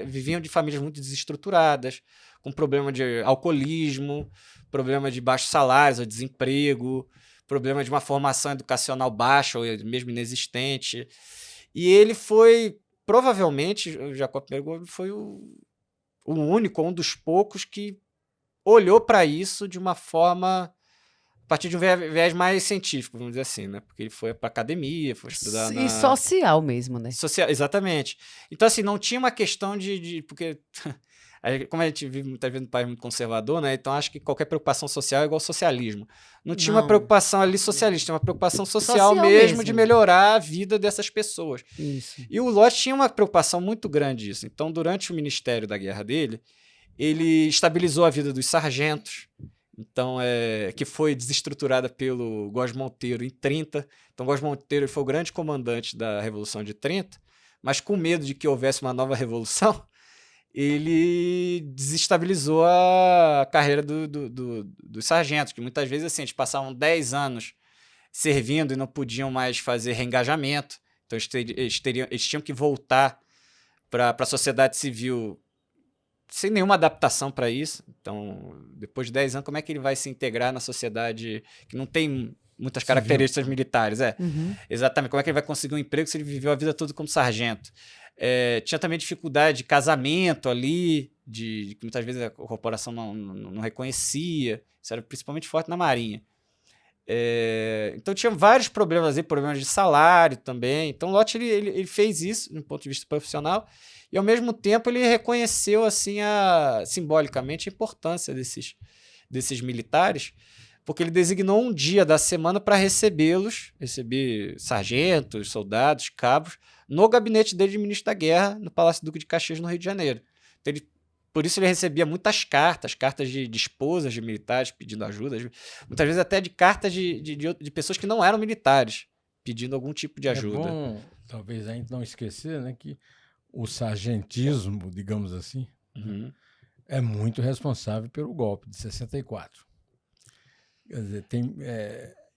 viviam de famílias muito desestruturadas, com problema de alcoolismo, problema de baixos salários ou desemprego, problema de uma formação educacional baixa ou mesmo inexistente. E ele foi, provavelmente, o Jacob Pinheiro foi o único, um dos poucos que olhou para isso de uma forma, a partir de um viés mais científico, vamos dizer assim, né? Porque ele foi para academia, foi estudar E social mesmo, né? Social, exatamente. Então, assim, não tinha uma questão porque... Como a gente vive muitas vezes num país muito conservador, né? Então acho que qualquer preocupação social é igual ao socialismo. Não tinha uma preocupação ali socialista, tinha uma preocupação social mesmo de melhorar a vida dessas pessoas. Isso. E o Lott tinha uma preocupação muito grande disso. Então, durante o Ministério da Guerra dele, ele estabilizou a vida dos sargentos, então, que foi desestruturada pelo Góes Monteiro em 30. Então, Góes Monteiro foi o grande comandante da Revolução de 30, mas com medo de que houvesse uma nova revolução, ele desestabilizou a carreira dos sargentos, que muitas vezes assim, eles passavam 10 anos servindo e não podiam mais fazer reengajamento. Então, eles tinham que voltar para a sociedade civil sem nenhuma adaptação para isso. Então, depois de 10 anos, como é que ele vai se integrar na sociedade que não tem muitas características militares? Exatamente. Como é que ele vai conseguir um emprego se ele viveu a vida toda como sargento? Tinha também dificuldade de casamento ali, que muitas vezes a corporação não reconhecia. Isso era principalmente forte na Marinha. Então tinha vários problemas aí, problemas de salário também. Então Lott ele fez isso do ponto de vista profissional e ao mesmo tempo ele reconheceu assim simbolicamente a importância desses militares, porque ele designou um dia da semana para receber sargentos, soldados, cabos, no gabinete dele de ministro da Guerra, no Palácio Duque de Caxias, no Rio de Janeiro. Então, por isso ele recebia muitas cartas de esposas de militares pedindo ajuda, muitas vezes até de cartas de pessoas que não eram militares, pedindo algum tipo de ajuda. É bom, talvez, a gente não esquecer, né, que o sargentismo, digamos assim, é muito responsável pelo golpe de 64. Quer dizer,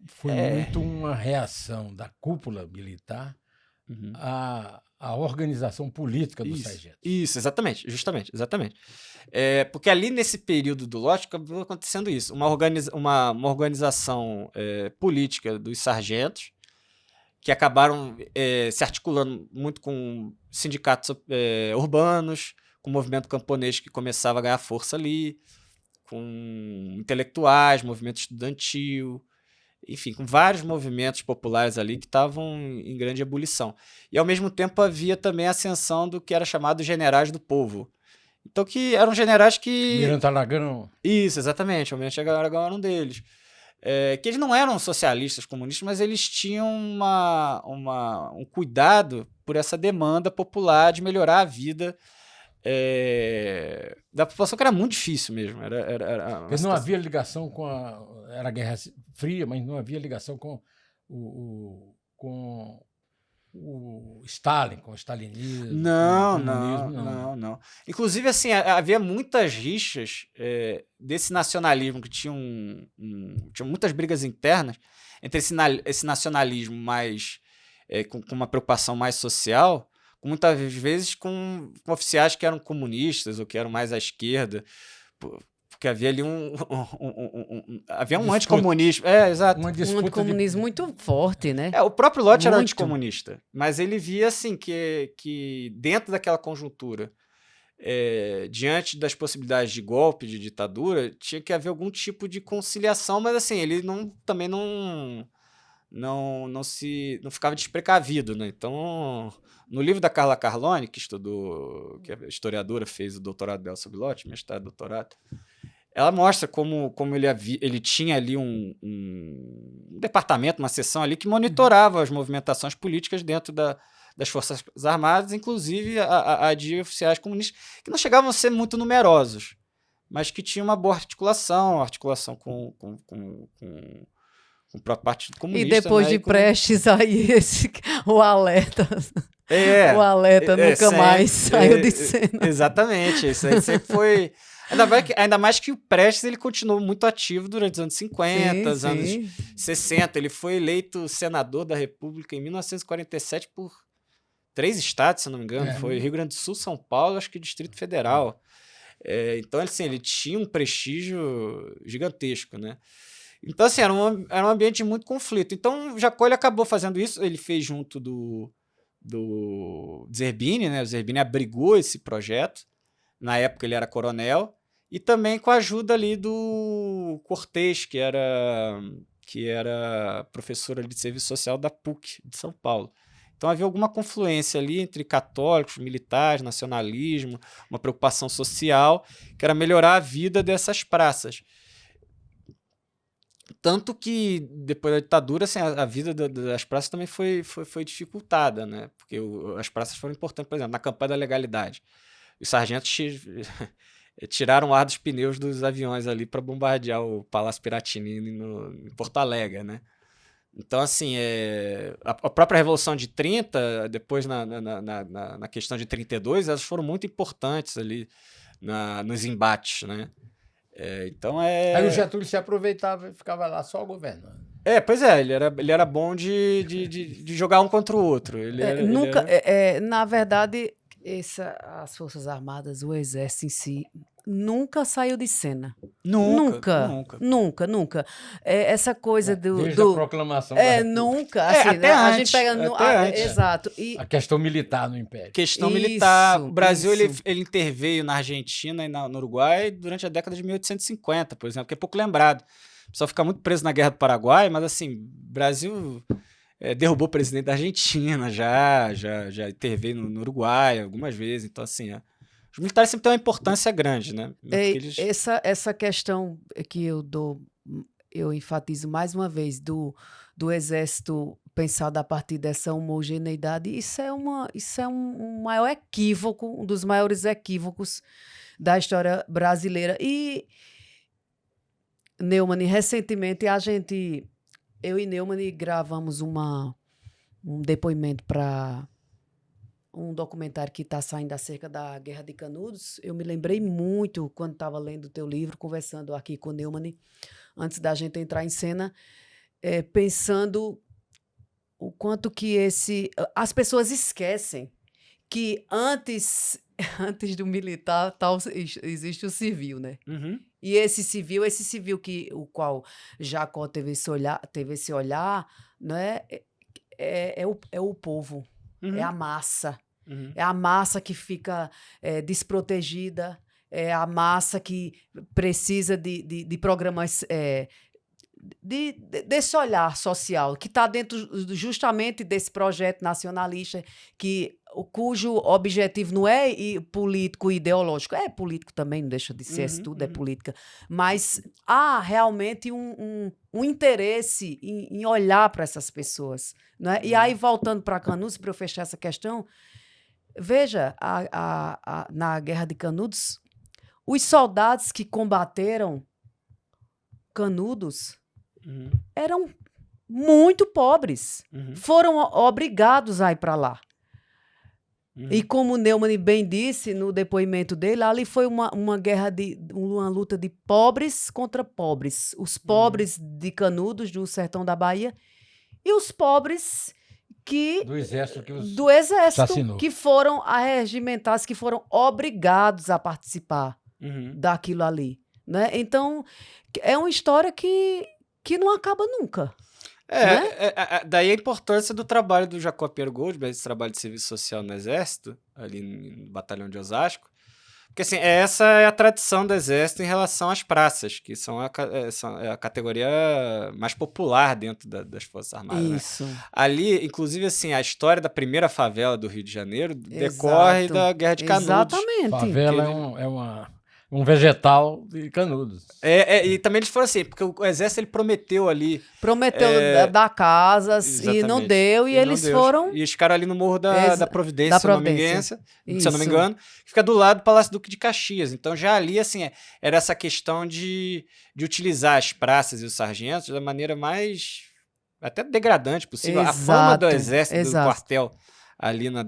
foi muito uma reação da cúpula militar à organização política dos sargentos. Isso, exatamente. Porque ali nesse período do Lott acabou acontecendo isso, uma organização política dos sargentos que acabaram se articulando muito com sindicatos urbanos, com o movimento camponês que começava a ganhar força ali, com intelectuais, movimento estudantil, enfim, com vários movimentos populares ali que estavam em grande ebulição. E, ao mesmo tempo, havia também a ascensão do que era chamado generais do povo. Então, que eram generais que... Almirante Aragão. Isso, exatamente. O Almirante Aragão era um deles. Que eles não eram socialistas, comunistas, mas eles tinham um cuidado por essa demanda popular de melhorar a vida da população, que era muito difícil mesmo. Porque não havia ligação com era a Guerra Fria, mas não havia ligação com o Stalin, com o stalinismo. Não. Inclusive, assim, havia muitas rixas desse nacionalismo que tinha muitas brigas internas entre esse nacionalismo mais com uma preocupação mais social, muitas vezes com oficiais que eram comunistas ou que eram mais à esquerda, porque havia ali havia um anticomunismo. Exato. Um anticomunismo muito forte, né? O próprio Lott era anticomunista, mas ele via assim que dentro daquela conjuntura, diante das possibilidades de golpe, de ditadura, tinha que haver algum tipo de conciliação, mas assim, ele também não não ficava desprecavido, né? Então, no livro da Carla Carlone, que é historiadora, fez o doutorado dela sobre Lott, mestrado, doutorado, ela mostra como ele tinha ali um departamento, uma seção ali que monitorava as movimentações políticas dentro das Forças Armadas, inclusive a de oficiais comunistas, que não chegavam a ser muito numerosos, mas que tinham uma boa articulação com a parte comunista. E depois, né, de Prestes, aí o alerta. O alerta nunca mais saiu de cena. Exatamente, isso aí sempre foi... Ainda mais que o Prestes ele continuou muito ativo durante os anos 50, os anos 60. Ele foi eleito senador da República em 1947 por 3 estados, se não me engano. Foi Rio Grande do Sul, São Paulo, acho que Distrito Federal. Então, assim, ele tinha um prestígio gigantesco, né? Então, assim, era um ambiente de muito conflito. Então, o Jacó ele acabou fazendo isso. Ele fez junto do Zerbini, né? O Zerbini abrigou esse projeto. Na época, ele era coronel. E também com a ajuda ali do Cortez, que era professor ali de serviço social da PUC de São Paulo. Então havia alguma confluência ali entre católicos, militares, nacionalismo, uma preocupação social, que era melhorar a vida dessas praças. Tanto que depois da ditadura, assim, a vida das praças também foi dificultada, né? Porque as praças foram importantes, por exemplo, na campanha da legalidade. Os sargentos tiraram o ar dos pneus dos aviões ali para bombardear o Palácio Piratini em Porto Alegre, né? Então, assim, a própria Revolução de 30, depois na questão de 32, elas foram muito importantes ali nos embates, né? Então Aí o Getúlio se aproveitava e ficava lá só governando. Pois é, ele era bom de jogar um contra o outro. Na verdade, as Forças Armadas, o Exército em si, nunca saiu de cena. Nunca. Essa coisa Desde a proclamação da República. Nunca. Assim, até a antes. gente pega Até antes. Exato. A questão militar no Império. Militar. O Brasil ele interveio na Argentina e no Uruguai durante a década de 1850, por exemplo, que é pouco lembrado. O pessoal fica muito preso na Guerra do Paraguai, mas assim, o Brasil derrubou o presidente da Argentina, já interveio no Uruguai algumas vezes. Então, assim, os militares sempre têm uma importância grande, né? Essa questão que eu enfatizo mais uma vez do Exército pensado a partir dessa homogeneidade, isso é um maior equívoco, um dos maiores equívocos da história brasileira. E Neumann, recentemente eu e Neumann gravamos um depoimento para um documentário que está saindo acerca da Guerra de Canudos. Eu me lembrei muito quando estava lendo o teu livro, conversando aqui com o Neumann, antes da gente entrar em cena, pensando o quanto que as pessoas esquecem que antes do militar existe o civil, né? Uhum. E esse civil o qual Jacó teve esse olhar, né? É o povo. Uhum. É a massa. Uhum. É a massa que fica desprotegida, é a massa que precisa de programas, desse olhar social, que está dentro justamente desse projeto nacionalista, cujo objetivo não é político e ideológico, é político também, não deixa de ser, tudo é política, mas há realmente um interesse em olhar para essas pessoas, né? E aí, voltando para Canudos, para eu fechar essa questão, veja, na Guerra de Canudos, os soldados que combateram Canudos eram muito pobres, foram obrigados a ir para lá. E como Neumann bem disse no depoimento dele, ali foi uma guerra, uma luta de pobres contra pobres. Os pobres de Canudos, do sertão da Bahia, e os pobres do exército que foram arregimentados, que foram obrigados a participar daquilo ali, né? Então, é uma história que não acaba nunca. Daí a importância do trabalho do Jacó Pierre Goldberg, esse trabalho de serviço social no Exército, ali no Batalhão de Osasco, Porque assim, essa é a tradição do Exército em relação às praças, que são a categoria mais popular dentro das Forças Armadas, né? Isso. Ali, inclusive, assim, a história da primeira favela do Rio de Janeiro Exato. decorre da Guerra de Canudos. Exatamente. Favela um vegetal de Canudos. E também eles foram assim, porque o Exército ele prometeu ali. Prometeu dar casas e não Exatamente. deu, e eles não deu. foram... E eles ficaram ali no Morro da Providência, da Providência. se eu não me engano, que fica do lado do Palácio Duque de Caxias. Então já ali, assim, era essa questão de utilizar as praças e os sargentos da maneira mais até degradante possível. Exato, A fama do Exército, exato. do quartel ali na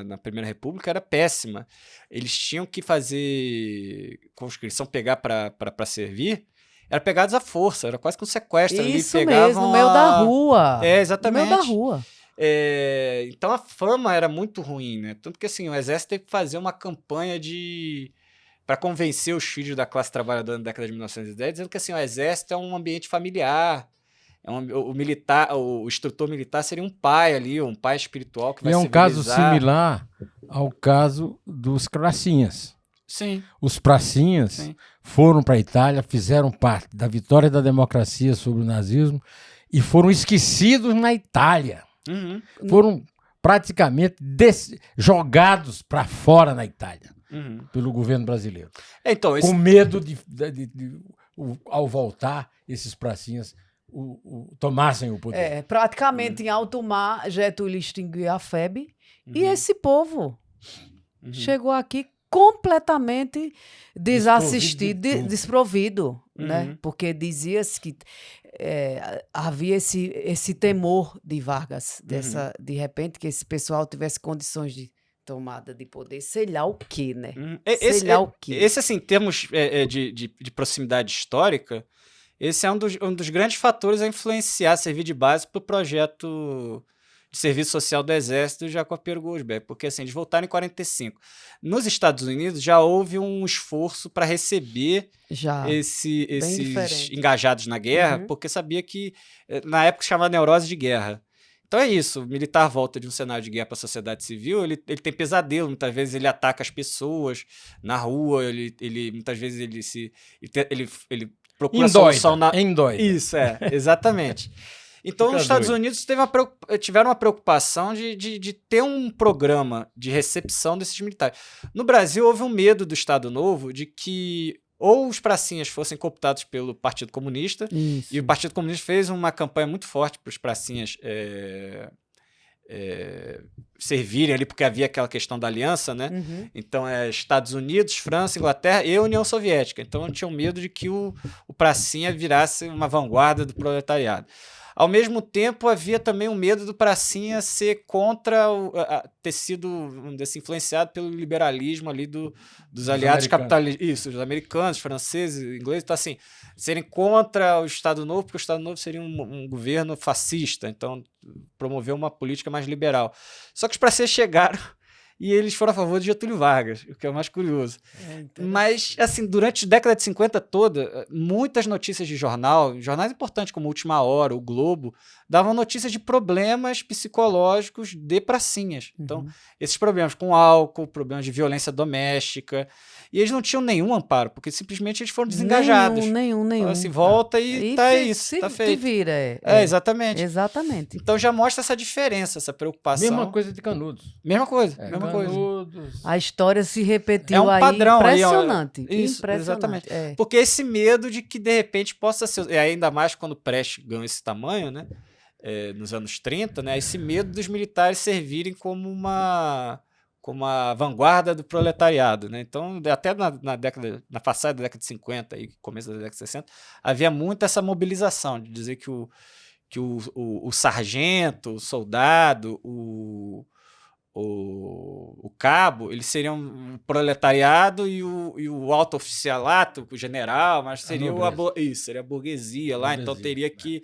na Primeira República era péssima. Eles tinham que fazer conscrição, pegar para servir, eram pegados à força, era quase que um sequestro. Isso ali, pegavam mesmo, no meio da rua. exatamente. No meio da rua. Então a fama era muito ruim, né? Tanto que assim, o Exército teve que fazer uma campanha para convencer os filhos da classe trabalhadora na década de 1910, dizendo que assim, o Exército é um ambiente familiar. O instrutor militar seria um pai ali, um pai espiritual que vai E é um caso civilizar. similar ao caso dos pracinhas. Sim. Os pracinhas foram para a Itália, fizeram parte da vitória da democracia sobre o nazismo e foram esquecidos na Itália. Uhum. Foram praticamente jogados para fora na Itália pelo governo brasileiro. Então, Com medo ao voltar, esses pracinhas tomassem o poder. Praticamente em alto mar, Getúlio extinguiu a FEB e esse povo chegou aqui completamente desassistido, desprovido, né? Porque dizia-se que havia esse temor de Vargas, de repente, que esse pessoal tivesse condições de tomada de poder, sei lá o quê, né? Sei lá o quê. Esse, assim, em termos de proximidade histórica, esse é um dos grandes fatores a influenciar, servir de base para o projeto de serviço social do Exército de Jacob Pierre Gosberg, porque assim, eles voltaram em 45. Nos Estados Unidos já houve um esforço para receber esses engajados na guerra, porque sabia que, na época, chamava neurose de guerra. Então é isso, o militar volta de um cenário de guerra para a sociedade civil, ele tem pesadelo, muitas vezes ele ataca as pessoas na rua, muitas vezes ele procura solução na... Isso, exatamente. Então, os Estados Unidos tiveram uma preocupação de ter um programa de recepção desses militares. No Brasil, houve um medo do Estado Novo de que ou os pracinhas fossem cooptados pelo Partido Comunista, e o Partido Comunista fez uma campanha muito forte para os pracinhas servirem ali, porque havia aquela questão da aliança, né? Então, Estados Unidos, França, Inglaterra e União Soviética. Então, tinham medo de que o pracinha virasse uma vanguarda do proletariado. Ao mesmo tempo, havia também um medo do pracinha ser contra ter sido, vamos dizer assim, influenciado pelo liberalismo ali dos aliados capitalistas. Isso, os americanos, franceses, ingleses. Então, assim, serem contra o Estado Novo, porque o Estado Novo seria um governo fascista. Então, promoveu uma política mais liberal. Só que os pracinhas chegaram e eles foram a favor de Getúlio Vargas, o que é o mais curioso. Mas, assim, durante a década de 50 toda, muitas notícias de jornais importantes como Última Hora, o Globo, davam notícias de problemas psicológicos de pracinhas. Então, esses problemas com álcool, problemas de violência doméstica, e eles não tinham nenhum amparo, porque simplesmente eles foram desengajados. Nenhum. Então, assim, volta e tá isso, tá feito. Vira, exatamente. Exatamente. Então já mostra essa diferença, essa preocupação. Mesma coisa de Canudos. Mesma coisa. Canudos. A história se repetiu um padrão impressionante. Aí, isso, impressionante. Exatamente. Porque esse medo de que, de repente, possa ser... E ainda mais quando o Prestes ganhou esse tamanho, né? Nos anos 30, né? Esse medo dos militares servirem como a vanguarda do proletariado, né? Então, até na passada da década de 50 e começo da década de 60, havia muito essa mobilização de dizer que o sargento, o soldado, o cabo, eles seriam um proletariado e o alto oficialato, o general, mas seria seria a burguesia lá, então teria que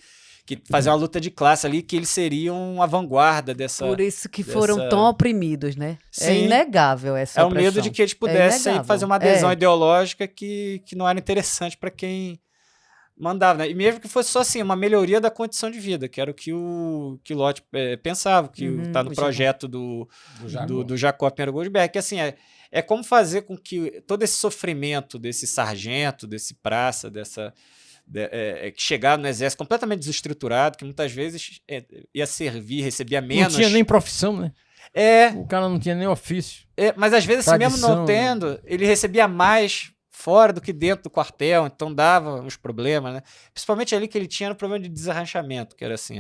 fazer uma luta de classe ali, que eles seriam a vanguarda dessa... Por isso que foram tão oprimidos, né? Sim. É inegável essa opressão. É o medo de que eles pudessem fazer uma adesão ideológica que não era interessante para quem mandava, né? E mesmo que fosse só assim, uma melhoria da condição de vida, que era o que o Lott pensava, que está no projeto do Jacó Pinheiro Goldberg, que assim, é como fazer com que todo esse sofrimento desse sargento, desse praça, que chegava no exército completamente desestruturado, que muitas vezes ia servir, recebia menos. Não tinha nem profissão, né? O cara não tinha nem ofício. Mas às vezes, mesmo não tendo, ele recebia mais fora do que dentro do quartel, então dava uns problemas, né? Principalmente ali que ele tinha o problema de desarranchamento, que era assim,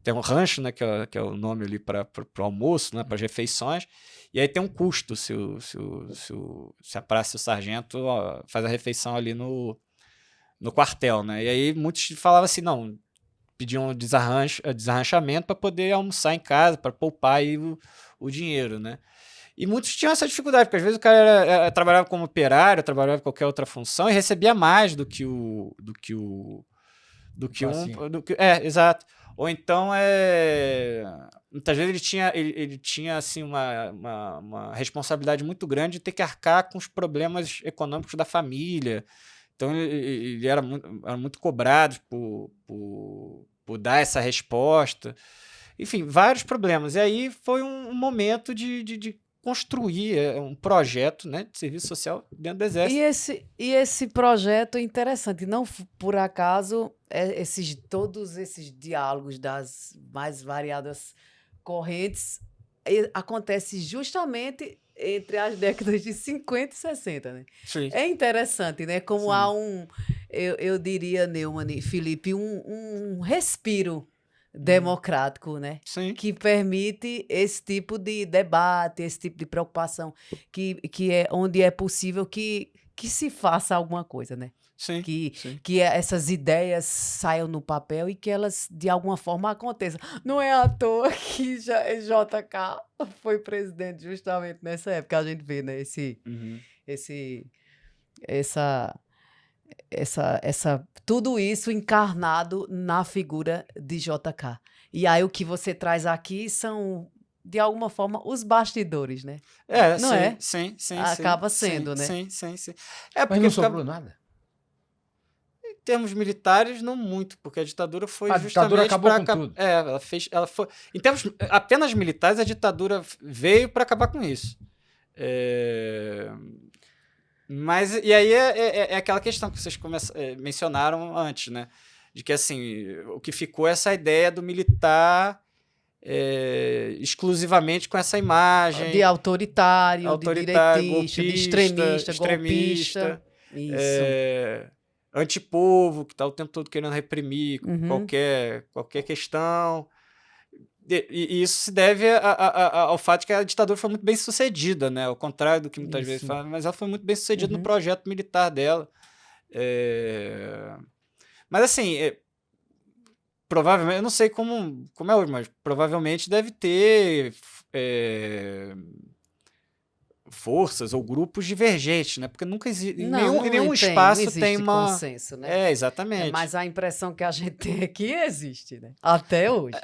tem um rancho, né, que é o nome ali para o almoço, né, para as refeições, e aí tem um custo se a praça e o sargento faz a refeição ali no quartel, né? E aí muitos falavam assim, não, pediam desarranchamento para poder almoçar em casa, para poupar aí o dinheiro, né? E muitos tinham essa dificuldade, porque às vezes o cara trabalhava como operário, trabalhava em qualquer outra função e recebia mais do que exato. Ou então, muitas vezes ele tinha assim, uma responsabilidade muito grande de ter que arcar com os problemas econômicos da família. Então, ele era muito cobrado por dar essa resposta. Enfim, vários problemas. E aí foi um momento de construir um projeto, né, de serviço social dentro do Exército. E esse projeto é interessante. Não por acaso, todos esses diálogos das mais variadas correntes acontecem justamente entre as décadas de 50 e 60, né? Sim. É interessante, né? Como há eu diria, Neumann e Felipe, um respiro democrático, né? Sim. Que permite esse tipo de debate, esse tipo de preocupação, que é onde é possível que se faça alguma coisa, né? Sim, que essas ideias saiam no papel e que elas, de alguma forma, aconteçam. Não é à toa que JK foi presidente justamente nessa época. A gente vê, né? Tudo isso encarnado na figura de JK. E aí o que você traz aqui são, de alguma forma, os bastidores, né? Não é? Sim. Acaba sendo, né? Sim. Mas não sobrou nada? Em termos militares, não muito, porque a ditadura foi justamente... A ditadura acabou com tudo. Ela foi... Em termos apenas militares, a ditadura veio para acabar com isso. Mas, e aí é aquela questão que vocês mencionaram antes, né? De que, assim, o que ficou é essa ideia do militar exclusivamente com essa imagem... De autoritário, de direitista, golpista, de extremista. Golpista. Isso. Antipovo, que está o tempo todo querendo reprimir qualquer questão. E isso se deve ao fato de que a ditadura foi muito bem sucedida, né? Ao contrário do que muitas vezes falam, mas ela foi muito bem sucedida no projeto militar dela. Mas assim, provavelmente, eu não sei como é hoje, mas provavelmente deve ter forças ou grupos divergentes, né? Porque nunca existe, em nenhum espaço tem uma consenso, né? Exatamente. Mas a impressão que a gente tem aqui existe, né? Até hoje.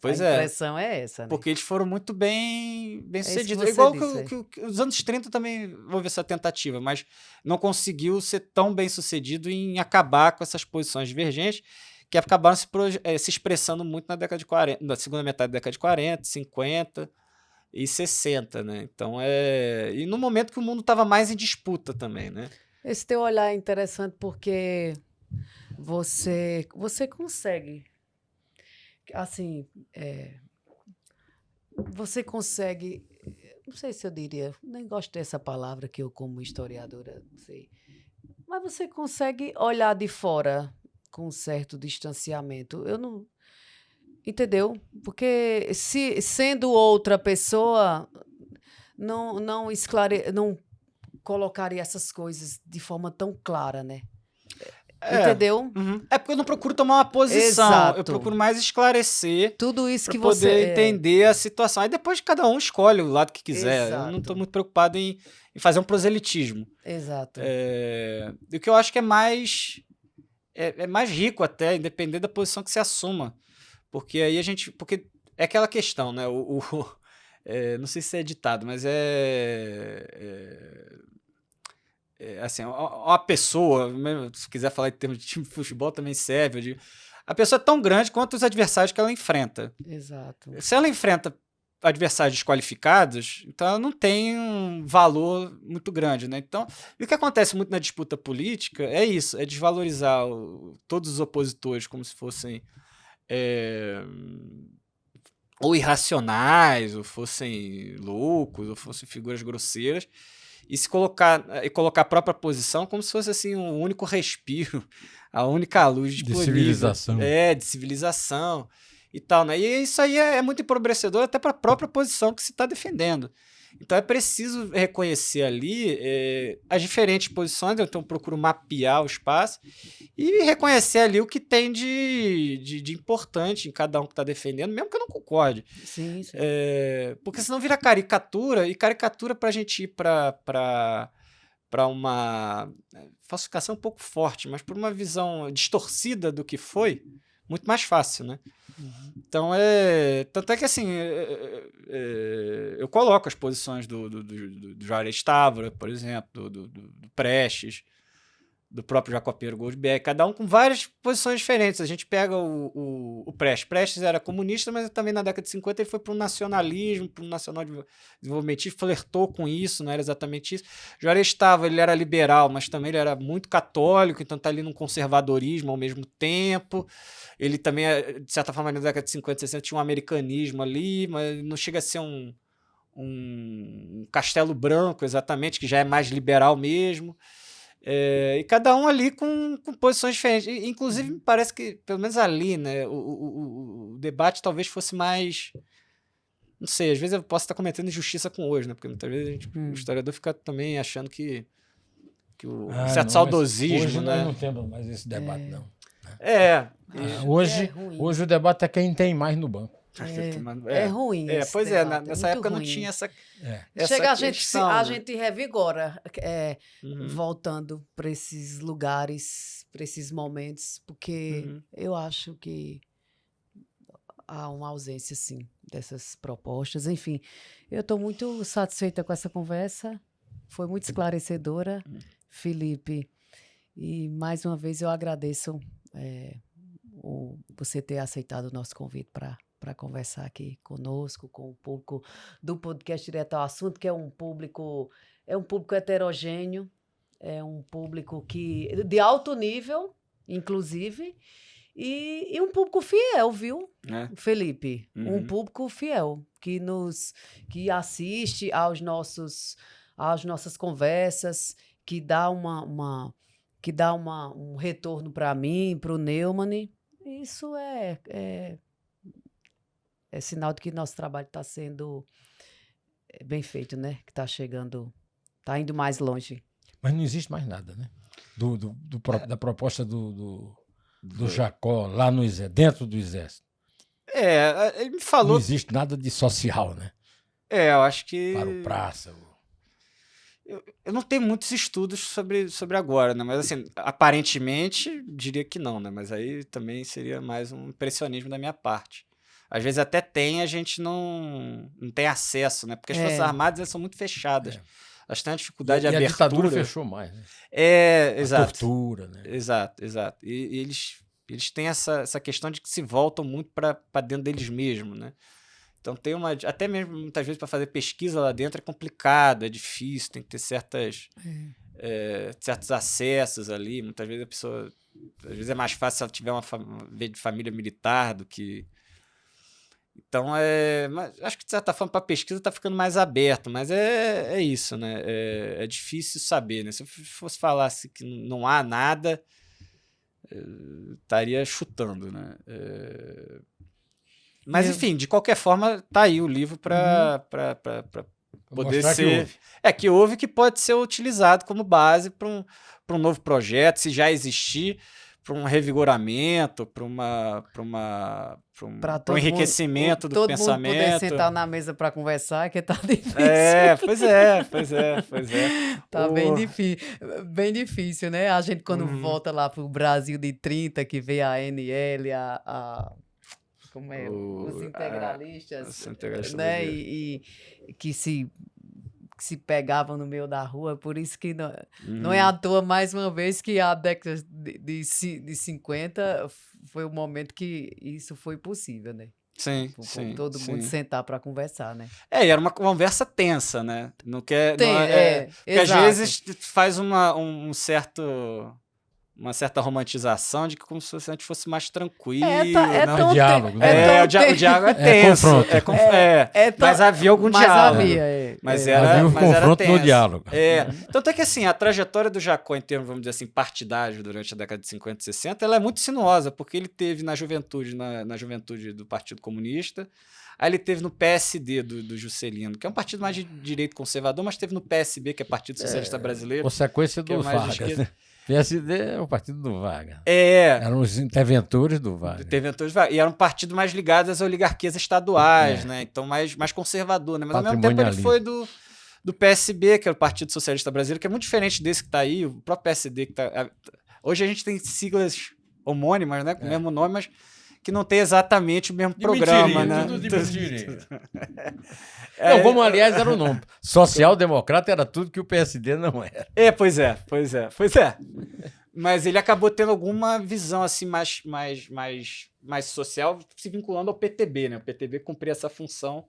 Pois a impressão é essa, né? Porque eles foram muito bem sucedidos. Igual que os anos 30 também houve essa tentativa, mas não conseguiu ser tão bem sucedido em acabar com essas posições divergentes que acabaram se expressando muito na década de 40, na segunda metade da década de 40, 50 e 60, né? Então e no momento que o mundo estava mais em disputa também, né? Esse teu olhar é interessante porque você consegue, assim, você consegue, não sei se eu diria, nem gosto dessa palavra que eu como historiadora, não sei, mas você consegue olhar de fora com um certo distanciamento. Eu não... Entendeu? Porque sendo outra pessoa, não colocaria essas coisas de forma tão clara, né? Entendeu? Porque eu não procuro tomar uma posição. Exato. Eu procuro mais esclarecer tudo isso que poder você entender a situação. Aí depois cada um escolhe o lado que quiser. Exato. Eu não estou muito preocupado em fazer um proselitismo. Exato. O que eu acho que é mais rico até, independente da posição que se assuma. Porque aí porque é aquela questão, né? Não sei se é ditado, mas assim, uma pessoa, se quiser falar em termos de time de futebol também serve, eu digo, a pessoa é tão grande quanto os adversários que ela enfrenta. Exato. Se ela enfrenta adversários desqualificados, então ela não tem um valor muito grande, né? Então, e o que acontece muito na disputa política é isso, é desvalorizar todos os opositores como se fossem ou irracionais, ou fossem loucos, ou fossem figuras grosseiras, e colocar a própria posição como se fosse assim um único respiro, a única luz De disponível. civilização. De civilização e tal, né? E isso aí é muito empobrecedor até para a própria posição que se está defendendo. Então é preciso reconhecer ali as diferentes posições, então eu procuro mapear o espaço e reconhecer ali o que tem de importante em cada um que está defendendo, mesmo que eu não concorde. Sim, sim. Porque senão vira caricatura, e caricatura para a gente ir para uma falsificação um pouco forte, mas por uma visão distorcida do que foi, muito mais fácil, né? Então, tanto é que assim, eu coloco as posições do Juarez Távora, por exemplo, do Prestes, do próprio Jacopeiro Goldberg, cada um com várias posições diferentes. A gente pega o Prestes. Prestes era comunista, mas também na década de 50 ele foi para o nacionalismo, para o nacional desenvolvimentismo, flertou com isso, não era exatamente isso. Juarez Távora, ele era liberal, mas também ele era muito católico, então está ali num conservadorismo ao mesmo tempo. Ele também, de certa forma, na década de 50 e 60 tinha um americanismo ali, mas não chega a ser um Castelo Branco, exatamente, que já é mais liberal mesmo. E cada um ali com posições diferentes. Inclusive, me parece que, pelo menos ali, né, o debate talvez fosse mais... Não sei, às vezes eu posso estar cometendo injustiça com hoje, né? Porque muitas vezes o historiador fica também achando que um certo saudosismo, hoje né? nós não temos mais esse debate, não. Ruim. Hoje o debate é quem tem mais no banco. É ruim. Pois debate, nessa época ruim. não tinha essa Chega questão, a né? gente revigora, voltando para esses lugares, para esses momentos, porque eu acho que há uma ausência, sim, dessas propostas. Enfim, eu estou muito satisfeita com essa conversa, foi muito esclarecedora, Felipe, e mais uma vez eu agradeço você ter aceitado o nosso convite para conversar aqui conosco, com o público do podcast Direto ao Assunto, que é um público heterogêneo, é um público de alto nível, inclusive, e um público fiel, viu, Felipe? Um público fiel, que assiste às nossas conversas, que dá um retorno para mim, para o Neumann. Isso é sinal de que nosso trabalho está sendo bem feito, né? Que está chegando, está indo mais longe. Mas não existe mais nada, né? Da proposta do Jacó lá no exército, dentro do exército. Ele me falou... Não existe nada de social, né? Eu acho que... Para o praça... Eu não tenho muitos estudos sobre agora, né? Mas, assim, aparentemente, diria que não, né? Mas aí também seria mais um impressionismo da minha parte. Às vezes até tem, a gente não tem acesso, né? Porque as Forças Armadas elas são muito fechadas. Elas têm uma dificuldade de abertura. A ditadura fechou mais, né? Exato. A tortura, né? Exato. E eles têm essa questão de que se voltam muito para dentro deles mesmos, né? Então tem até mesmo muitas vezes para fazer pesquisa lá dentro é complicado, é difícil, tem que ter certos acessos ali. Muitas vezes a pessoa, às vezes é mais fácil se ela tiver uma família militar do que... Então mas acho que de certa forma para pesquisa está ficando mais aberto, mas é isso, né? É difícil saber, né? Se eu fosse falar assim, que não há nada, estaria chutando, né? Mas, enfim, de qualquer forma, tá aí o livro para poder ser... Que houve, que pode ser utilizado como base para um novo projeto, se já existir, para um revigoramento, para um enriquecimento do pensamento. Todo mundo poder sentar na mesa para conversar, que tá difícil. Pois é. Tá bem difícil, né? A gente, quando volta lá pro Brasil de 30, que vê a ANL, como é? Os integralistas, os integralistas, né? E que se que se pegavam no meio da rua, por isso que não é à toa, mais uma vez, que a década de 50 foi o momento que isso foi possível, né? Sim, Por sim. todo mundo sentar para conversar, né? E era uma conversa tensa, né? Não quer, Tem, não é, porque às exato. vezes faz uma certa romantização de que como se a gente fosse mais tranquilo. tão diálogo, né? O diálogo é tenso. Confronto. Mas havia algum mas diálogo. Havia, Mas havia um confronto no diálogo. Tanto é que assim, a trajetória do Jacó, em termos, vamos dizer assim, partidário durante a década de 50 e 60, ela é muito sinuosa, porque ele teve na juventude, na juventude do Partido Comunista, aí ele teve no PSD do Juscelino, que é um partido mais de direito conservador, mas teve no PSB, que é Partido Socialista Brasileiro. Consequência que é do mais de Vargas. esquerda. Né? PSD é o partido do Vargas. É. Eram os interventores do Vargas. E era um partido mais ligado às oligarquias estaduais, né? Então mais conservador, né? Mas ao mesmo tempo ele foi do PSB, que é o Partido Socialista Brasileiro, que é muito diferente desse que está aí, o próprio PSD que tá. Hoje a gente tem siglas homônimas, né? Com o mesmo nome, mas que não tem exatamente o mesmo programa, né? Tudo de mentirinha. Não, como aliás era o nome. Social-democrata era tudo que o PSD não era. Pois é. Mas ele acabou tendo alguma visão assim mais social, se vinculando ao PTB, né? O PTB cumpria essa função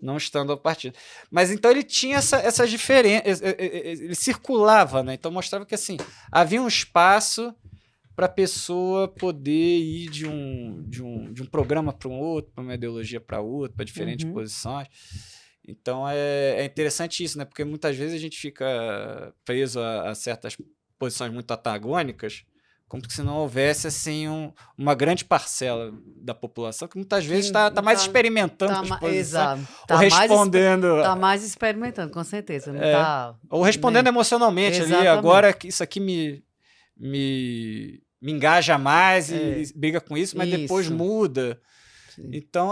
não estando ao partido. Mas então ele tinha essas diferenças, ele circulava, né? Então mostrava que assim, havia um espaço para a pessoa poder ir de um programa para um outro, para uma ideologia para outro, para diferentes posições. Então é interessante isso, né? Porque muitas vezes a gente fica preso a certas posições muito antagônicas, como se não houvesse assim uma grande parcela da população que muitas vezes está mais experimentando as posições, exato. ou respondendo... Está mais experimentando, com certeza. Não ou respondendo emocionalmente ali, agora que isso aqui me engaja mais e briga com isso, mas depois muda. Sim. Então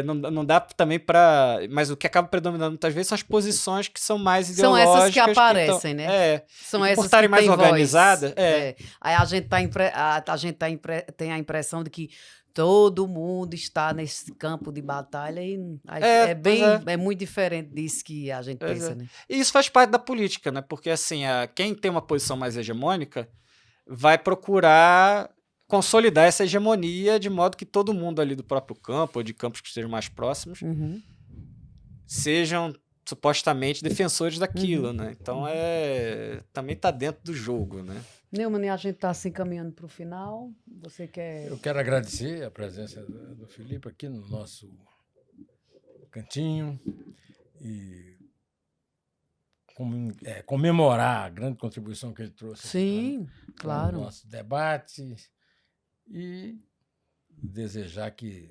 não dá também para... Mas o que acaba predominando muitas vezes são as posições que são mais ideológicas. São essas que aparecem, né? São essas por estarem mais organizadas. Aí a gente tem a impressão de que todo mundo está nesse campo de batalha e é muito diferente disso que a gente pensa, né? E isso faz parte da política, né? Porque assim, quem tem uma posição mais hegemônica vai procurar consolidar essa hegemonia de modo que todo mundo ali do próprio campo ou de campos que estejam mais próximos sejam supostamente defensores daquilo, né? Então também está dentro do jogo, né? Neumann, a gente está se encaminhando para o final. Você quer... Eu quero agradecer a presença do Felipe aqui no nosso cantinho e comemorar a grande contribuição que ele trouxe. Sim, claro. No nosso debate e desejar que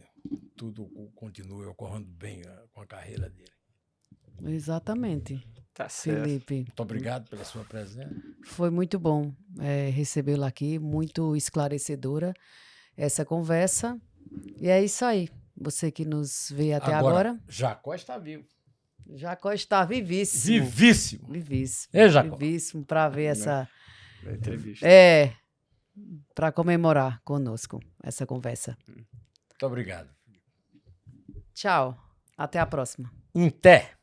tudo continue ocorrendo bem com a carreira dele. Exatamente. Tá certo. Felipe. Muito obrigado pela sua presença. Foi muito bom recebê-lo aqui, muito esclarecedora essa conversa. E é isso aí. Você que nos vê até agora. Jacó está vivo. Jacó está vivíssimo. Vivíssimo. Vivíssimo. Jacó. Vivíssimo para ver essa entrevista. Para comemorar conosco essa conversa. Muito obrigado. Tchau. Até a próxima. Em té.